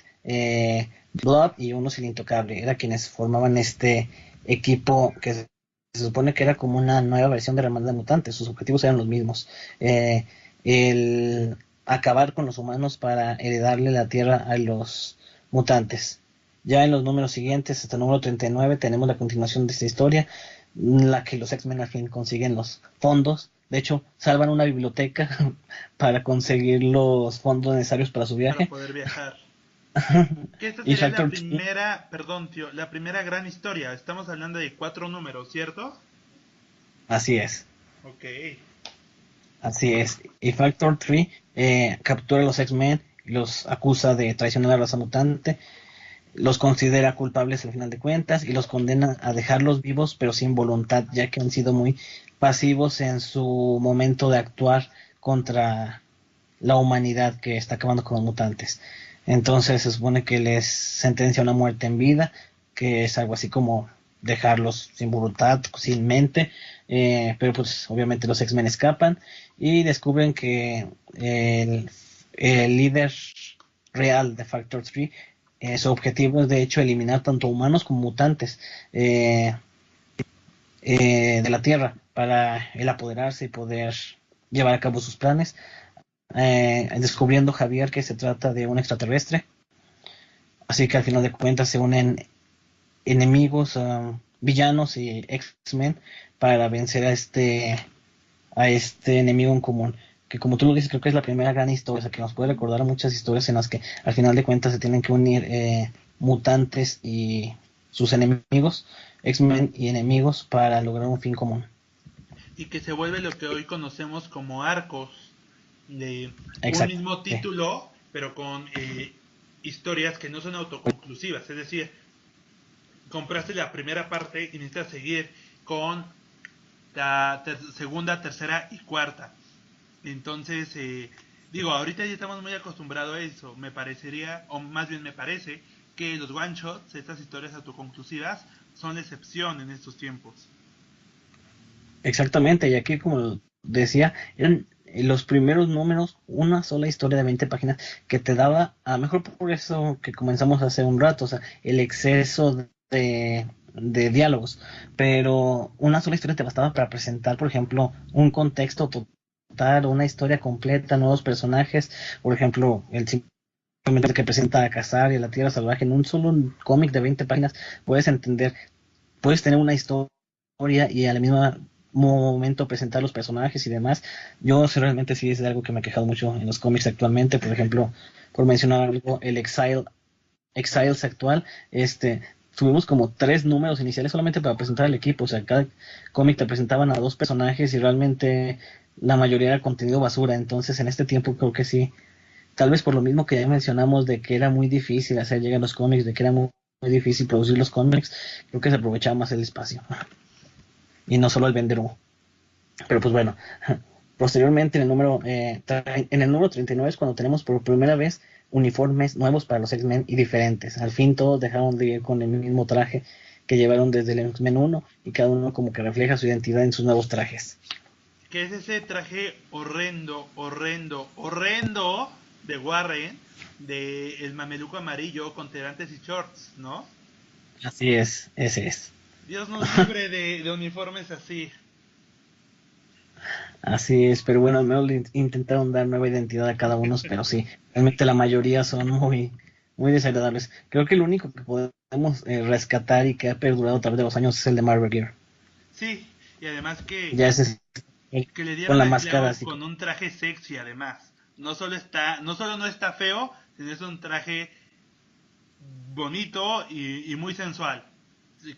Blood y uno el Intocable, era quienes formaban este equipo que se supone que era como una nueva versión de la hermandad de mutantes. Sus objetivos eran los mismos, el acabar con los humanos para heredarle la tierra a los mutantes. Ya en los números siguientes, hasta el número 39, tenemos la continuación de esta historia, en la que los X-Men al fin consiguen los fondos. De hecho, salvan una biblioteca para conseguir los fondos necesarios para su Para viaje. poder viajar. Que esta Y sería la Factor 3, primera, perdón, tío, la primera gran historia. Estamos hablando de 4 números, ¿cierto? así es, Ok. así es. Y Factor 3 captura a los X-Men y los acusa de traicionar a la raza mutante, los considera culpables al final de cuentas y los condena a dejarlos vivos pero sin voluntad, ya que han sido muy pasivos en su momento de actuar contra la humanidad que está acabando con los mutantes. Entonces se supone que les sentencia una muerte en vida, que es algo así como dejarlos sin voluntad, sin mente, pero pues obviamente los X-Men escapan y descubren que el líder real de Factor 3, su objetivo es de hecho eliminar tanto humanos como mutantes de la Tierra para él apoderarse y poder llevar a cabo sus planes, descubriendo Javier que se trata de un extraterrestre. Así que al final de cuentas se unen enemigos, villanos y X-Men para vencer a este enemigo en común. Que como tú lo dices, creo que es la primera gran historia, o sea, que nos puede recordar a muchas historias en las que al final de cuentas se tienen que unir mutantes y sus enemigos X-Men y enemigos para lograr un fin común. Y que se vuelve lo que hoy conocemos como arcos de un Exacto. mismo Sí. título, pero con historias que no son autoconclusivas. Es decir, compraste la primera parte y necesitas seguir con la segunda, tercera y cuarta. Entonces, digo, ahorita ya estamos muy acostumbrados a eso. Me parecería, o más bien me parece, que los one shots, estas historias autoconclusivas, son la excepción en estos tiempos. Exactamente, y aquí como decía, eran los primeros números, una sola historia de 20 páginas que te daba, a lo mejor por eso que comenzamos hace un rato, o sea, el exceso de diálogos, pero una sola historia te bastaba para presentar, por ejemplo, un contexto total, una historia completa, nuevos personajes, por ejemplo, el simplemente que presenta a Cazar y a la Tierra Salvaje en un solo cómic de 20 páginas, puedes entender, puedes tener una historia y al mismo momento presentar los personajes y demás. Yo realmente sí es algo que me ha quejado mucho en los cómics actualmente. Por ejemplo, por mencionar algo, el Exiles actual, tuvimos como 3 números iniciales solamente para presentar al equipo. O sea, cada cómic te presentaban a 2 personajes y realmente la mayoría era contenido basura. Entonces, en este tiempo creo que sí. Tal vez por lo mismo que ya mencionamos de que era muy difícil hacer llegar los cómics, de que era muy difícil producir los cómics, creo que se aprovechaba más el espacio y no solo el vender humo. Pero pues bueno, posteriormente en el número 39 es cuando tenemos por primera vez uniformes nuevos para los X-Men y diferentes. Al fin todos dejaron de ir con el mismo traje que llevaron desde el X-Men 1 y cada uno como que refleja su identidad en sus nuevos trajes. Que es ese traje horrendo, horrendo, horrendo de Warren, de el mameluco amarillo con tirantes y shorts, ¿no? Así es, ese es. Dios nos libre de uniformes así. Así es, pero bueno, al menos le intentaron dar nueva identidad a cada uno, pero sí, realmente la mayoría son muy desagradables. Creo que el único que podemos rescatar y que ha perdurado a través de los años es el de Marvel Gear. Sí, y además Ya ese es que le con dieron la al máscara clavo así. con un traje sexy además. No solo no está feo, sino es un traje bonito y muy sensual.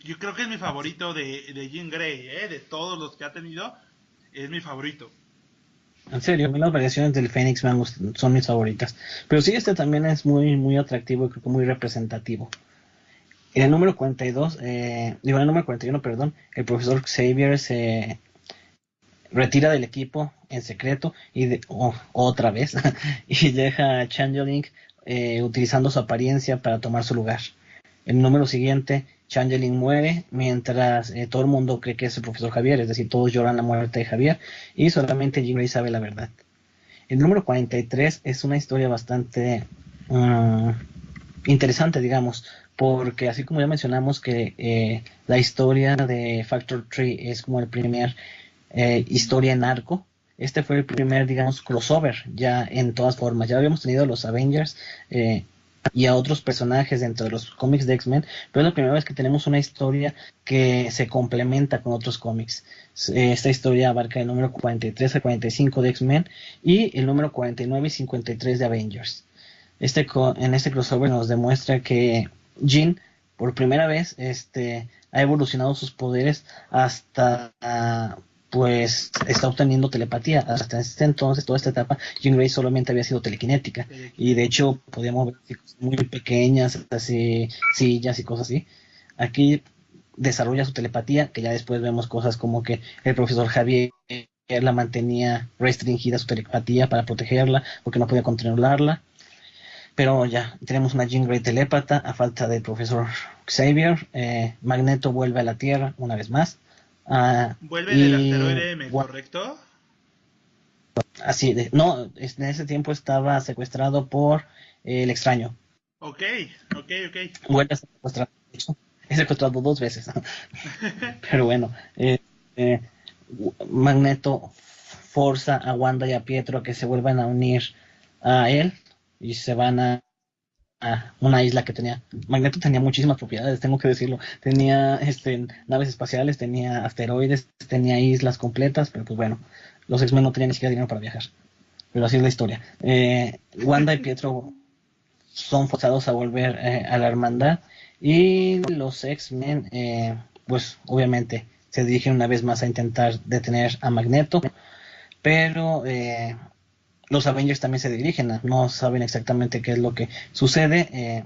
Yo creo que es mi favorito de Jean Grey, de todos los que ha tenido, es mi favorito. En serio, a mí las variaciones del Fénix son mis favoritas. Pero sí, este también es muy atractivo y creo que muy representativo. En el número 42, en el número 41, perdón, el profesor Xavier se retira del equipo en secreto otra vez y deja a Changeling utilizando su apariencia para tomar su lugar. El número siguiente, Changeling muere mientras todo el mundo cree que es el profesor Javier, es decir, todos lloran la muerte de Javier y solamente Jean Grey sabe la verdad. El número 43 es una historia bastante interesante, digamos, porque así como ya mencionamos que la historia de Factor 3 es como el primer historia en arco, este fue el primer, digamos, crossover ya en todas formas. Ya habíamos tenido los Avengers y a otros personajes dentro de los cómics de X-Men, pero es la primera vez que tenemos una historia que se complementa con otros cómics. Esta historia abarca el número 43 a 45 de X-Men y el número 49 y 53 de Avengers. En este crossover nos demuestra que Jean, por primera vez, ha evolucionado sus poderes hasta pues está obteniendo telepatía. Hasta este entonces, toda esta etapa, Jean Grey solamente había sido telequinética y de hecho podíamos ver cosas muy pequeñas, así sillas y cosas así. Aquí desarrolla su telepatía, que ya después vemos cosas como que el profesor Javier la mantenía restringida su telepatía para protegerla porque no podía controlarla. Pero ya, tenemos una Jean Grey telépata a falta del profesor Xavier. Magneto vuelve a la Tierra una vez más. Vuelve del Y asteroide M, bueno, ¿correcto? así de, no, en ese tiempo estaba secuestrado por el extraño. Ok, ok, ok. Vuelve a ser secuestrado. De hecho, es secuestrado 2 veces. Pero bueno, eh, Magneto forza a Wanda y a Pietro a que se vuelvan a unir a él y se van a una isla que tenía. Magneto tenía muchísimas propiedades, tengo que decirlo. Tenía naves espaciales, tenía asteroides, tenía islas completas, pero pues bueno, los X-Men no tenían ni siquiera dinero para viajar. Pero así es la historia. Wanda y Pietro son forzados a volver a la hermandad y los X-Men pues obviamente se dirigen una vez más a intentar detener a Magneto, pero los Avengers también se dirigen, no saben exactamente qué es lo que sucede.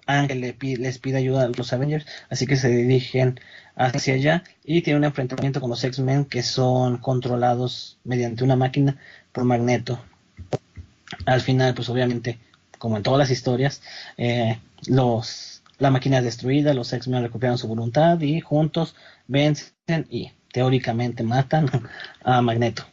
Ángel les pide ayuda a los Avengers, así que se dirigen hacia allá y tienen un enfrentamiento con los X-Men que son controlados mediante una máquina por Magneto. Al final, pues obviamente, como en todas las historias, la máquina es destruida, los X-Men recuperan su voluntad y juntos vencen y teóricamente matan a Magneto.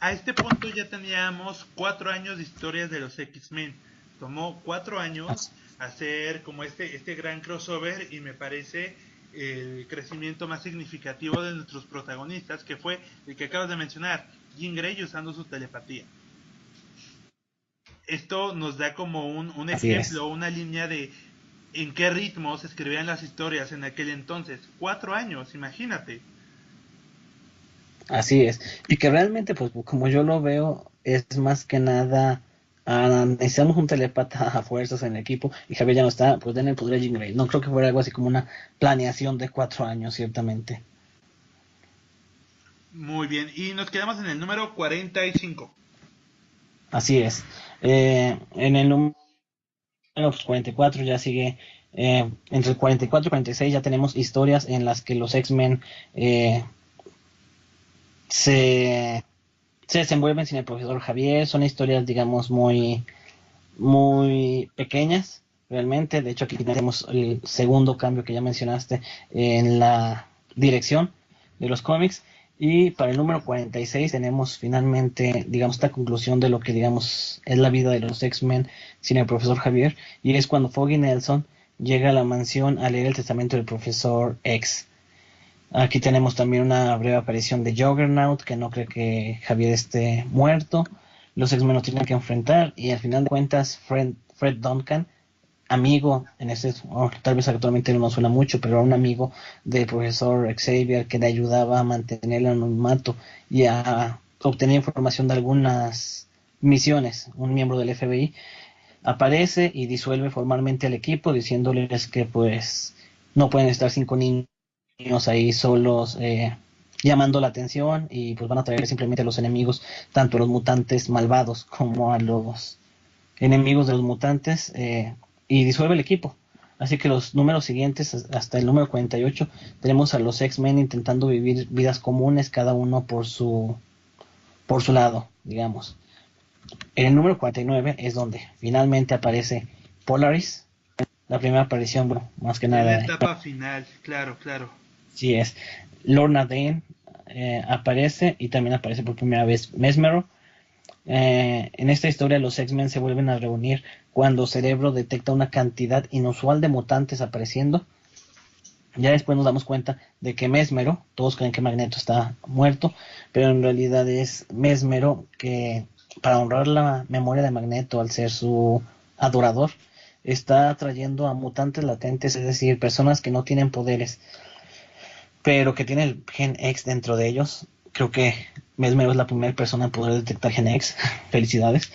A este punto ya teníamos 4 años de historias de los X-Men. Tomó 4 años hacer como este gran crossover y me parece el crecimiento más significativo de nuestros protagonistas, que fue el que acabas de mencionar, Jean Grey usando su telepatía. Esto nos da como un ejemplo, una línea de en qué ritmo se escribían las historias en aquel entonces. 4 años, imagínate. Así es. Y que realmente, pues como yo lo veo, es más que nada, necesitamos un telepata a fuerzas en el equipo y Javier ya no está, pues den el poder a Jean Grey. No creo que fuera algo así como una planeación de 4 años, ciertamente. Muy bien, y nos quedamos en el número 45. Así es. En el número 44 ya sigue, entre el 44 y 46 ya tenemos historias en las que los X-Men se desenvuelven sin el profesor Javier. Son historias, digamos, muy, muy pequeñas, realmente. De hecho, aquí tenemos el segundo cambio que ya mencionaste en la dirección de los cómics. Y para el número 46 tenemos finalmente, digamos, esta conclusión de lo que, digamos, es la vida de los X-Men sin el profesor Javier. Y es cuando Foggy Nelson llega a la mansión a leer el testamento del profesor X. Aquí tenemos también una breve aparición de Juggernaut, que no cree que Javier esté muerto. Los X-Men lo tienen que enfrentar y al final de cuentas Fred Duncan, amigo, tal vez actualmente no nos suena mucho, pero era un amigo del profesor Xavier que le ayudaba a mantener el anonimato y a obtener información de algunas misiones. Un miembro del FBI aparece y disuelve formalmente al equipo diciéndoles que pues no pueden estar 5 niños ahí solos, llamando la atención y pues van a traer simplemente a los enemigos, tanto a los mutantes malvados como a los enemigos de los mutantes, y disuelve el equipo. Así que los números siguientes, hasta el número 48, tenemos a los X-Men intentando vivir vidas comunes, cada uno por su lado, digamos. En el número 49 es donde finalmente aparece Polaris, la primera aparición, bueno, más que Ya la nada, etapa final, claro, claro. sí es. Lorna Dane aparece y también aparece por primera vez Mesmero. En esta historia los X-Men se vuelven a reunir cuando Cerebro detecta una cantidad inusual de mutantes apareciendo. Ya después nos damos cuenta de que Mesmero, todos creen que Magneto está muerto, pero en realidad es Mesmero que, para honrar la memoria de Magneto al ser su adorador, está trayendo a mutantes latentes, es decir, personas que no tienen poderes, pero que tienen el gen X dentro de ellos. Creo que Mesmero es la primera persona en poder detectar gen X. Felicidades.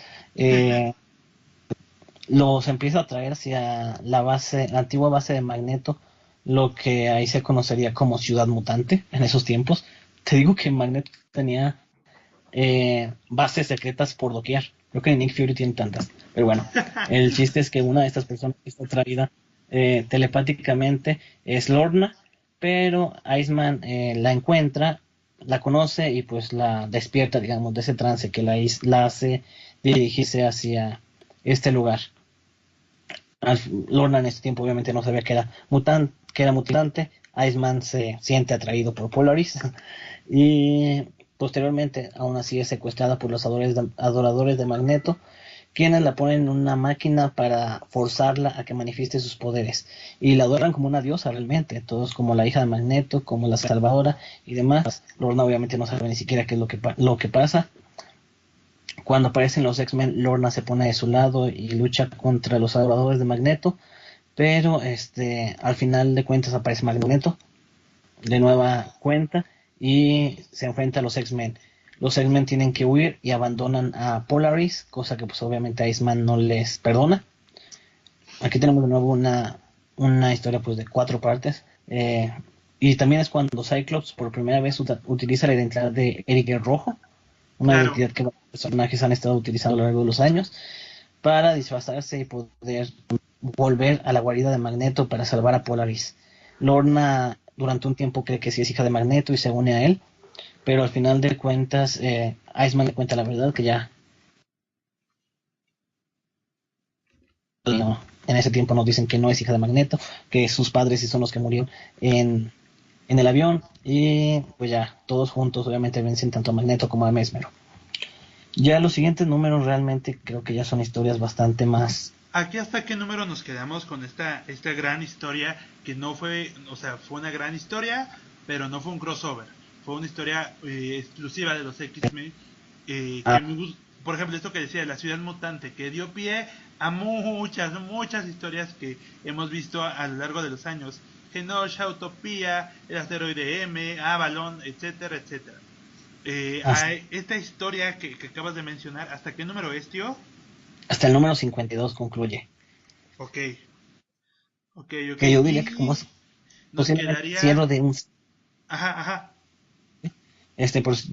Los empieza a traer hacia la antigua base de Magneto, lo que ahí se conocería como Ciudad Mutante en esos tiempos. Te digo que Magneto tenía bases secretas por doquier. Creo que Nick Fury tiene tantas. Pero bueno, el chiste es que una de estas personas que está traída telepáticamente es Lorna, pero Iceman la encuentra, la conoce y pues la despierta, digamos, de ese trance que la hace dirigirse hacia este lugar. Lorna en este tiempo obviamente no sabía que era mutante. Iceman se siente atraído por Polaris y posteriormente aún así es secuestrada por los adoradores de Magneto, quienes la ponen en una máquina para forzarla a que manifieste sus poderes y la adoran como una diosa realmente, todos como la hija de Magneto, como la salvadora y demás. Lorna obviamente no sabe ni siquiera qué es lo que pasa. Cuando aparecen los X-Men, Lorna se pone de su lado y lucha contra los adoradores de Magneto, pero al final de cuentas aparece Magneto de nueva cuenta y se enfrenta a los X-Men. Los X-Men tienen que huir y abandonan a Polaris, cosa que pues obviamente a Iceman no les perdona. Aquí tenemos de nuevo una historia pues de 4 partes, Y también es cuando Cyclops por primera vez utiliza la identidad de Eric el Rojo, una Claro. identidad que los personajes han estado utilizando a lo largo de los años para disfrazarse y poder volver a la guarida de Magneto para salvar a Polaris. Lorna durante un tiempo cree que sí es hija de Magneto y se une a él, pero al final de cuentas Iceman le cuenta la verdad que ya no, en ese tiempo nos dicen que no es hija de Magneto, que sus padres sí son los que murieron en el avión y pues ya todos juntos obviamente vencen tanto a Magneto como a Mesmero. Ya los siguientes números realmente creo que ya son historias bastante más. Aquí hasta qué número nos quedamos con esta gran historia que no fue, o sea, fue una gran historia, pero no fue un crossover. Fue una historia exclusiva de los X-Men. Ah, Por ejemplo, esto que decía, la ciudad mutante, que dio pie a muchas historias que hemos visto a lo largo de los años. Genosha, Utopía, el asteroide M, Avalon, etcétera, etcétera. Esta historia que acabas de mencionar, ¿hasta qué número es, tío? hasta el número 52 concluye. Ok, ok. Que yo diría que como Y es nos posiblemente el quedaría... cierre de un. Ajá.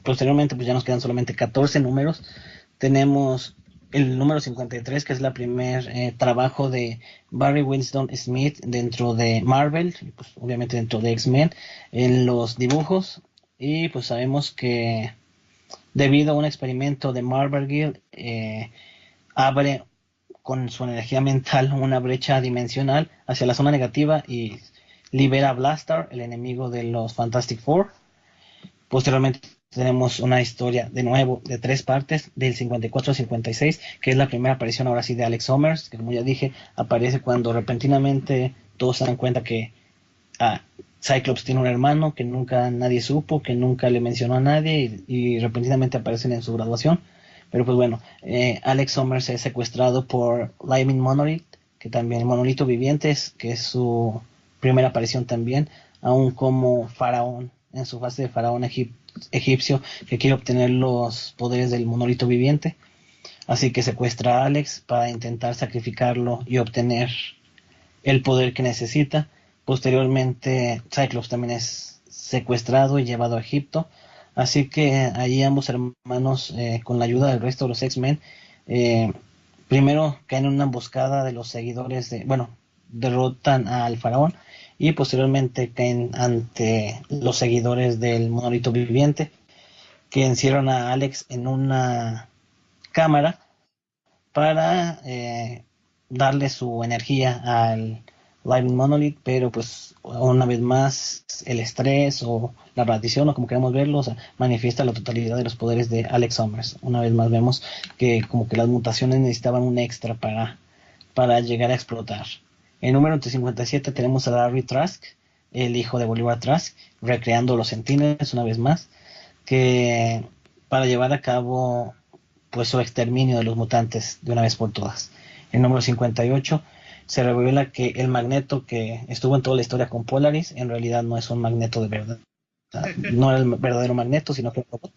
Posteriormente pues ya nos quedan solamente 14 números. Tenemos el número 53 que es la primer trabajo de Barry Winston Smith dentro de Marvel, pues obviamente dentro de X-Men, en los dibujos. Y pues sabemos que debido a un experimento de Marvel Guild, abre con su energía mental una brecha dimensional hacia la zona negativa y libera a Blastar, el enemigo de los Fantastic Four. Posteriormente tenemos una historia de nuevo de 3 partes, del 54 al 56, que es la primera aparición ahora sí de Alex Summers, que como ya dije, aparece cuando repentinamente todos se dan cuenta que ah, Cyclops tiene un hermano que nunca nadie supo, que nunca le mencionó a nadie y repentinamente aparecen en su graduación. Pero pues bueno, Alex Summers es secuestrado por Living Monolith, que también Monolito Vivientes, que es su primera aparición también, aún como faraón, en su fase de faraón egipcio, que quiere obtener los poderes del monolito viviente. Así que secuestra a Alex para intentar sacrificarlo y obtener el poder que necesita. Posteriormente, Cyclops también es secuestrado y llevado a Egipto. Así que ahí ambos hermanos, con la ayuda del resto de los X-Men, eh, primero caen en una emboscada de los seguidores de, bueno, derrotan al faraón y posteriormente caen ante los seguidores del monolito viviente que encierran a Alex en una cámara para darle su energía al Living Monolith, pero pues una vez más el estrés o la radiación o como queramos verlo, o sea, manifiesta la totalidad de los poderes de Alex Summers. Una vez más vemos que como que las mutaciones necesitaban un extra para llegar a explotar. En número 57 tenemos a Larry Trask, el hijo de Bolívar Trask, recreando los Sentinels una vez más, que para llevar a cabo pues su exterminio de los mutantes de una vez por todas. En número 58 se revela que el Magneto que estuvo en toda la historia con Polaris en realidad no es un Magneto de verdad. O sea, no era el verdadero Magneto, sino que un robot.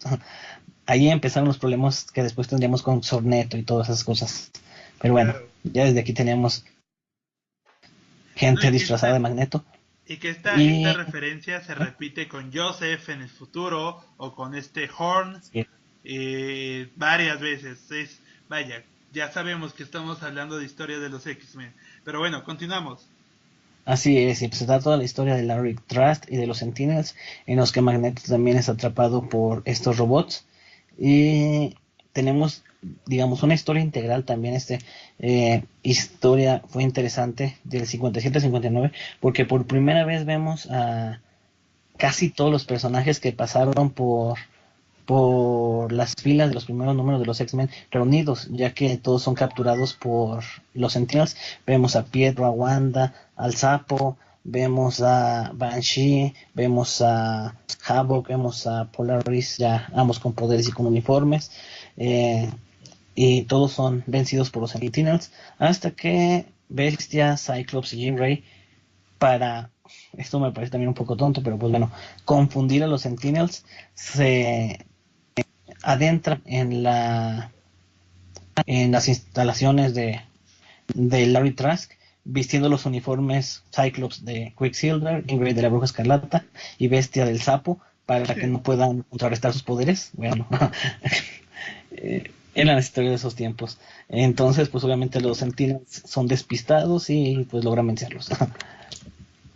Ahí empezaron los problemas que después tendríamos con Sorneto y todas esas cosas. Pero bueno, Claro. ya desde aquí tenemos No, gente disfrazada de Magneto. y que esta Y referencia se repite con Joseph en el futuro o con este Horn sí, varias veces. Vaya, ya sabemos que estamos hablando de historia de los X-Men. Pero bueno, continuamos. así es, y pues está toda la historia de Larry Trust y de los Sentinels, en los que Magneto también es atrapado por estos robots. Y tenemos, digamos, una historia integral también. Historia fue interesante del 57 al 59, porque por primera vez vemos a casi todos los personajes que pasaron por las filas de los primeros números de los X-Men reunidos, ya que todos son capturados por los Sentinels. Vemos a Pietro, a Wanda, al Sapo, vemos a Banshee, vemos a Havoc, vemos a Polaris, ya ambos con poderes y con uniformes, eh, y todos son vencidos por los Sentinels, hasta que Bestia, Cyclops y Jean Grey, para, esto me parece también un poco tonto, pero pues bueno, confundir a los Sentinels, se adentra en las instalaciones de Larry Trask vistiendo los uniformes Cyclops de Quicksilver, Ingrid de la Bruja Escarlata y Bestia del Sapo para que no puedan contrarrestar sus poderes. Bueno, eran las historias de esos tiempos. Entonces, pues obviamente los Sentinels son despistados y pues logran vencerlos.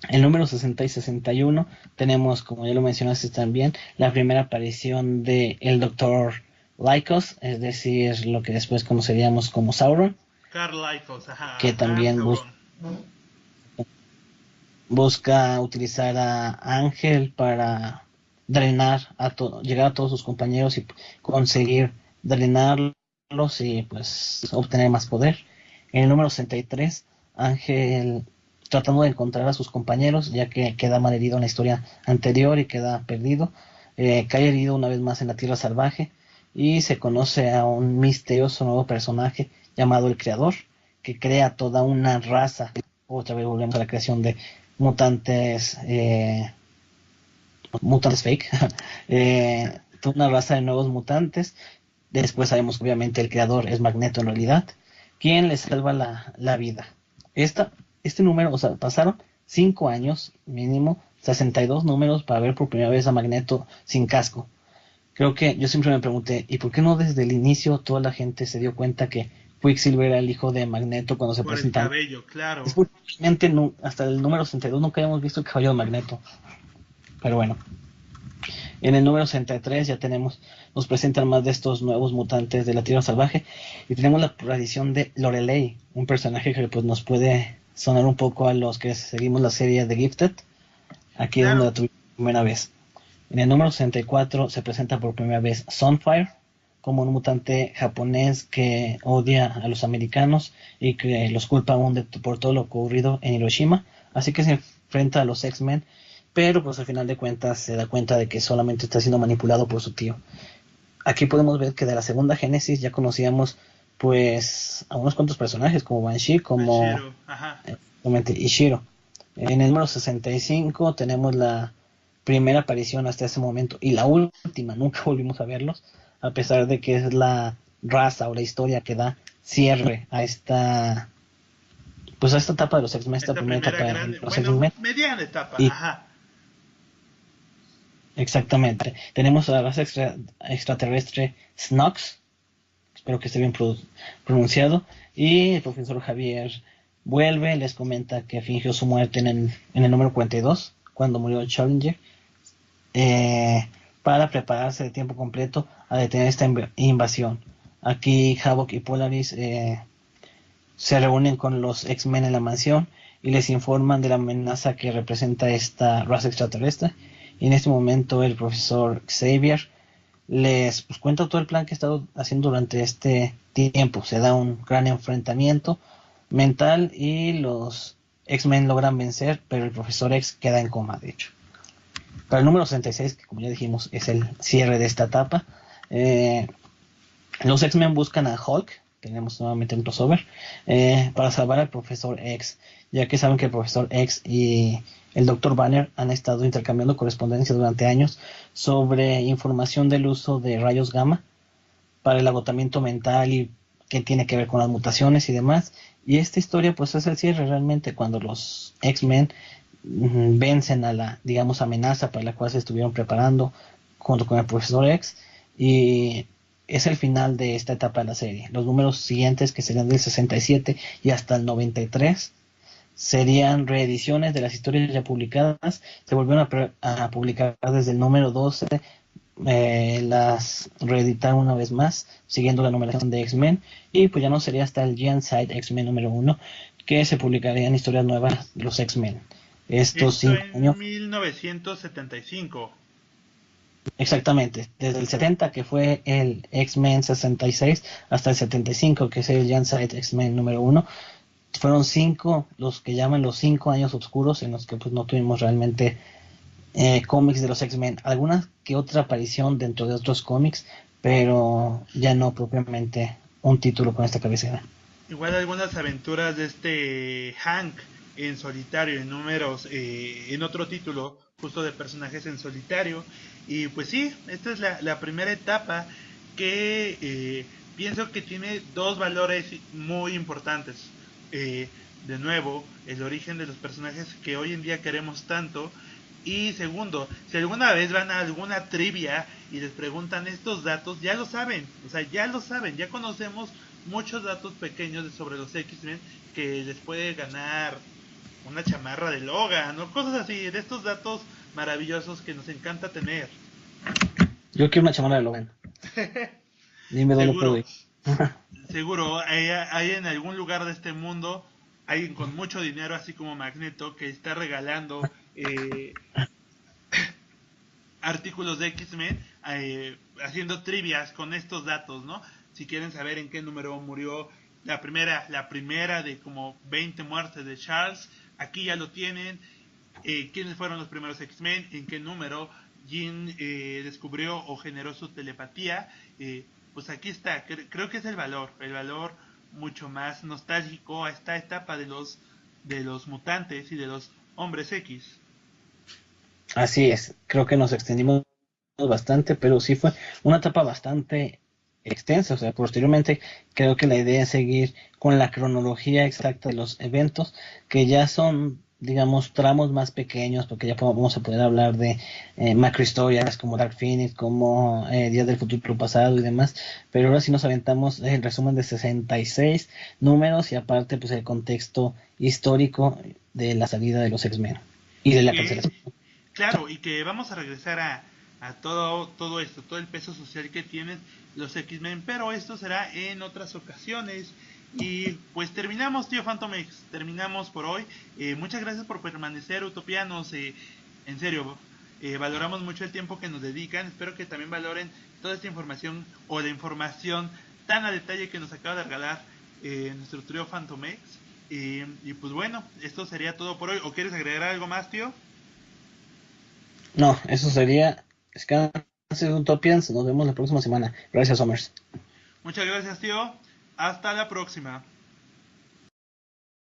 El número 60 y 61 tenemos, como ya lo mencionaste también, la primera aparición de el Doctor Lycos, es decir, lo que después conoceríamos como Sauron, Carl Lycos, ajá, que también Sauron. busca utilizar a Ángel para drenar llegar a todos sus compañeros y conseguir drenarlos y pues obtener más poder. En el número 63, Ángel tratando de encontrar a sus compañeros, ya que queda malherido en la historia anterior y queda perdido, cae herido una vez más en la Tierra Salvaje y se conoce a un misterioso nuevo personaje llamado el Creador, que crea toda una raza. Otra vez volvemos a la creación de mutantes, mutantes fake, toda una raza de nuevos mutantes. Después sabemos que obviamente el creador es Magneto en realidad, quien le salva la vida. Este número, o sea, pasaron 5 años mínimo, 62 números para ver por primera vez a Magneto sin casco. Creo que yo siempre me pregunté, ¿y por qué no desde el inicio toda la gente se dio cuenta que Quicksilver era el hijo de Magneto cuando se Por el presentaron? cabello, claro. Es porque realmente no, hasta el número 62 nunca habíamos visto el cabello de Magneto. Pero bueno, en el número 63 ya nos presentan más de estos nuevos mutantes de la Tierra Salvaje y tenemos la aparición de Lorelei, un personaje que pues nos puede sonar un poco a los que seguimos la serie de Gifted. Aquí es donde Claro. la tuvimos por primera vez. En el número 64 se presenta por primera vez Sunfire, como un mutante japonés que odia a los americanos y que los culpa aún por todo lo ocurrido en Hiroshima. Así que se enfrenta a los X-Men, pero pues al final de cuentas se da cuenta de que solamente está siendo manipulado por su tío. Aquí podemos ver que de la segunda Génesis ya conocíamos pues a unos cuantos personajes como Banshee, como Banshiro, ajá. Ishiro. En el número 65 tenemos la primera aparición hasta ese momento y la última, nunca volvimos a verlos, a pesar de que es la raza o la historia que da cierre a esta etapa de los X-Men, esta Esta primera primera etapa de grande, los bueno, X-Men. mediana etapa, Y ajá. exactamente, tenemos a la raza extraterrestre Snox, espero que esté bien pronunciado, y el profesor Javier vuelve, les comenta que fingió su muerte en el número 42, cuando murió Challenger, para prepararse de tiempo completo a detener esta invasión. Aquí Havok y Polaris se reúnen con los X-Men en la mansión y les informan de la amenaza que representa esta raza extraterrestre. Y en este momento el profesor Xavier les cuenta todo el plan que ha estado haciendo durante este tiempo. Se da un gran enfrentamiento mental y los X-Men logran vencer, pero el profesor X queda en coma, de hecho. Para el número 66, que como ya dijimos es el cierre de esta etapa, los X-Men buscan a Hulk, tenemos nuevamente un crossover, para salvar al profesor X, ya que saben que el profesor X y el Dr. Banner han estado intercambiando correspondencia durante años sobre información del uso de rayos gamma para el agotamiento mental y que tiene que ver con las mutaciones y demás. Y esta historia pues es el cierre realmente cuando los X-Men vencen a la, digamos, amenaza para la cual se estuvieron preparando junto con el profesor X y es el final de esta etapa de la serie. Los números siguientes, que serían del 67 y hasta el 93, serían reediciones de las historias ya publicadas. Se volvieron a publicar desde el número 12, las reeditaron una vez más, siguiendo la numeración de X-Men, y pues ya no sería hasta el Genocide X-Men número 1 que se publicarían historias nuevas de los X-Men. Estos Esto 5 años, en 1975. exactamente, desde el 70 que fue el X-Men 66 hasta el 75 que es el Genocide X-Men número 1, fueron 5 los que llaman los 5 años oscuros en los que pues no tuvimos realmente cómics de los X-Men, alguna que otra aparición dentro de otros cómics, pero ya no propiamente un título con esta cabecera. Igual algunas aventuras de este Hank en solitario, en números, en otro título, justo de personajes en solitario. Y pues sí, esta es la primera etapa que pienso que tiene dos valores muy importantes. eh, de nuevo el origen de los personajes que hoy en día queremos tanto. Y segundo, si alguna vez van a alguna trivia y les preguntan estos datos, ya lo saben, o sea, ya lo saben, ya conocemos muchos datos pequeños sobre los X-Men que les puede ganar una chamarra de Logan o cosas así, de estos datos maravillosos que nos encanta tener. Yo quiero una chamarra de Logan. Dime dónde puedo Seguro, ir. seguro, hay en algún lugar de este mundo alguien con mucho dinero, así como Magneto, que está regalando artículos de X-Men, haciendo trivias con estos datos, ¿no? Si quieren saber en qué número murió la primera de como 20 muertes de Charles, aquí ya lo tienen. ¿Quiénes fueron los primeros X-Men? ¿En qué número Jean descubrió o generó su telepatía? Pues aquí está. Creo que es el valor mucho más nostálgico a esta etapa de los mutantes y de los hombres X. Así es, creo que nos extendimos bastante, pero sí fue una etapa bastante extensa. O sea, posteriormente creo que la idea es seguir con la cronología exacta de los eventos, que ya son, digamos, tramos más pequeños, porque ya vamos a poder hablar de macrohistorias como Dark Phoenix, como Días del Futuro Pasado y demás, pero ahora sí nos aventamos el resumen de 66 números y aparte pues el contexto histórico de la salida de los X-Men y de Y la que cancelación. claro, y que vamos a regresar a todo esto, todo el peso social que tienen los X-Men, pero esto será en otras ocasiones. Y pues terminamos, tío Phantom X, terminamos por hoy. Muchas gracias por permanecer, utopianos. En serio, valoramos mucho el tiempo que nos dedican. Espero que también valoren toda esta información o la información tan a detalle que nos acaba de regalar nuestro trío Phantom X. Y pues bueno, esto sería todo por hoy. ¿O quieres agregar algo más, tío? No, eso sería Scanse Utopians. Nos vemos la próxima semana. Gracias, Somers. Muchas gracias, tío. Hasta la próxima.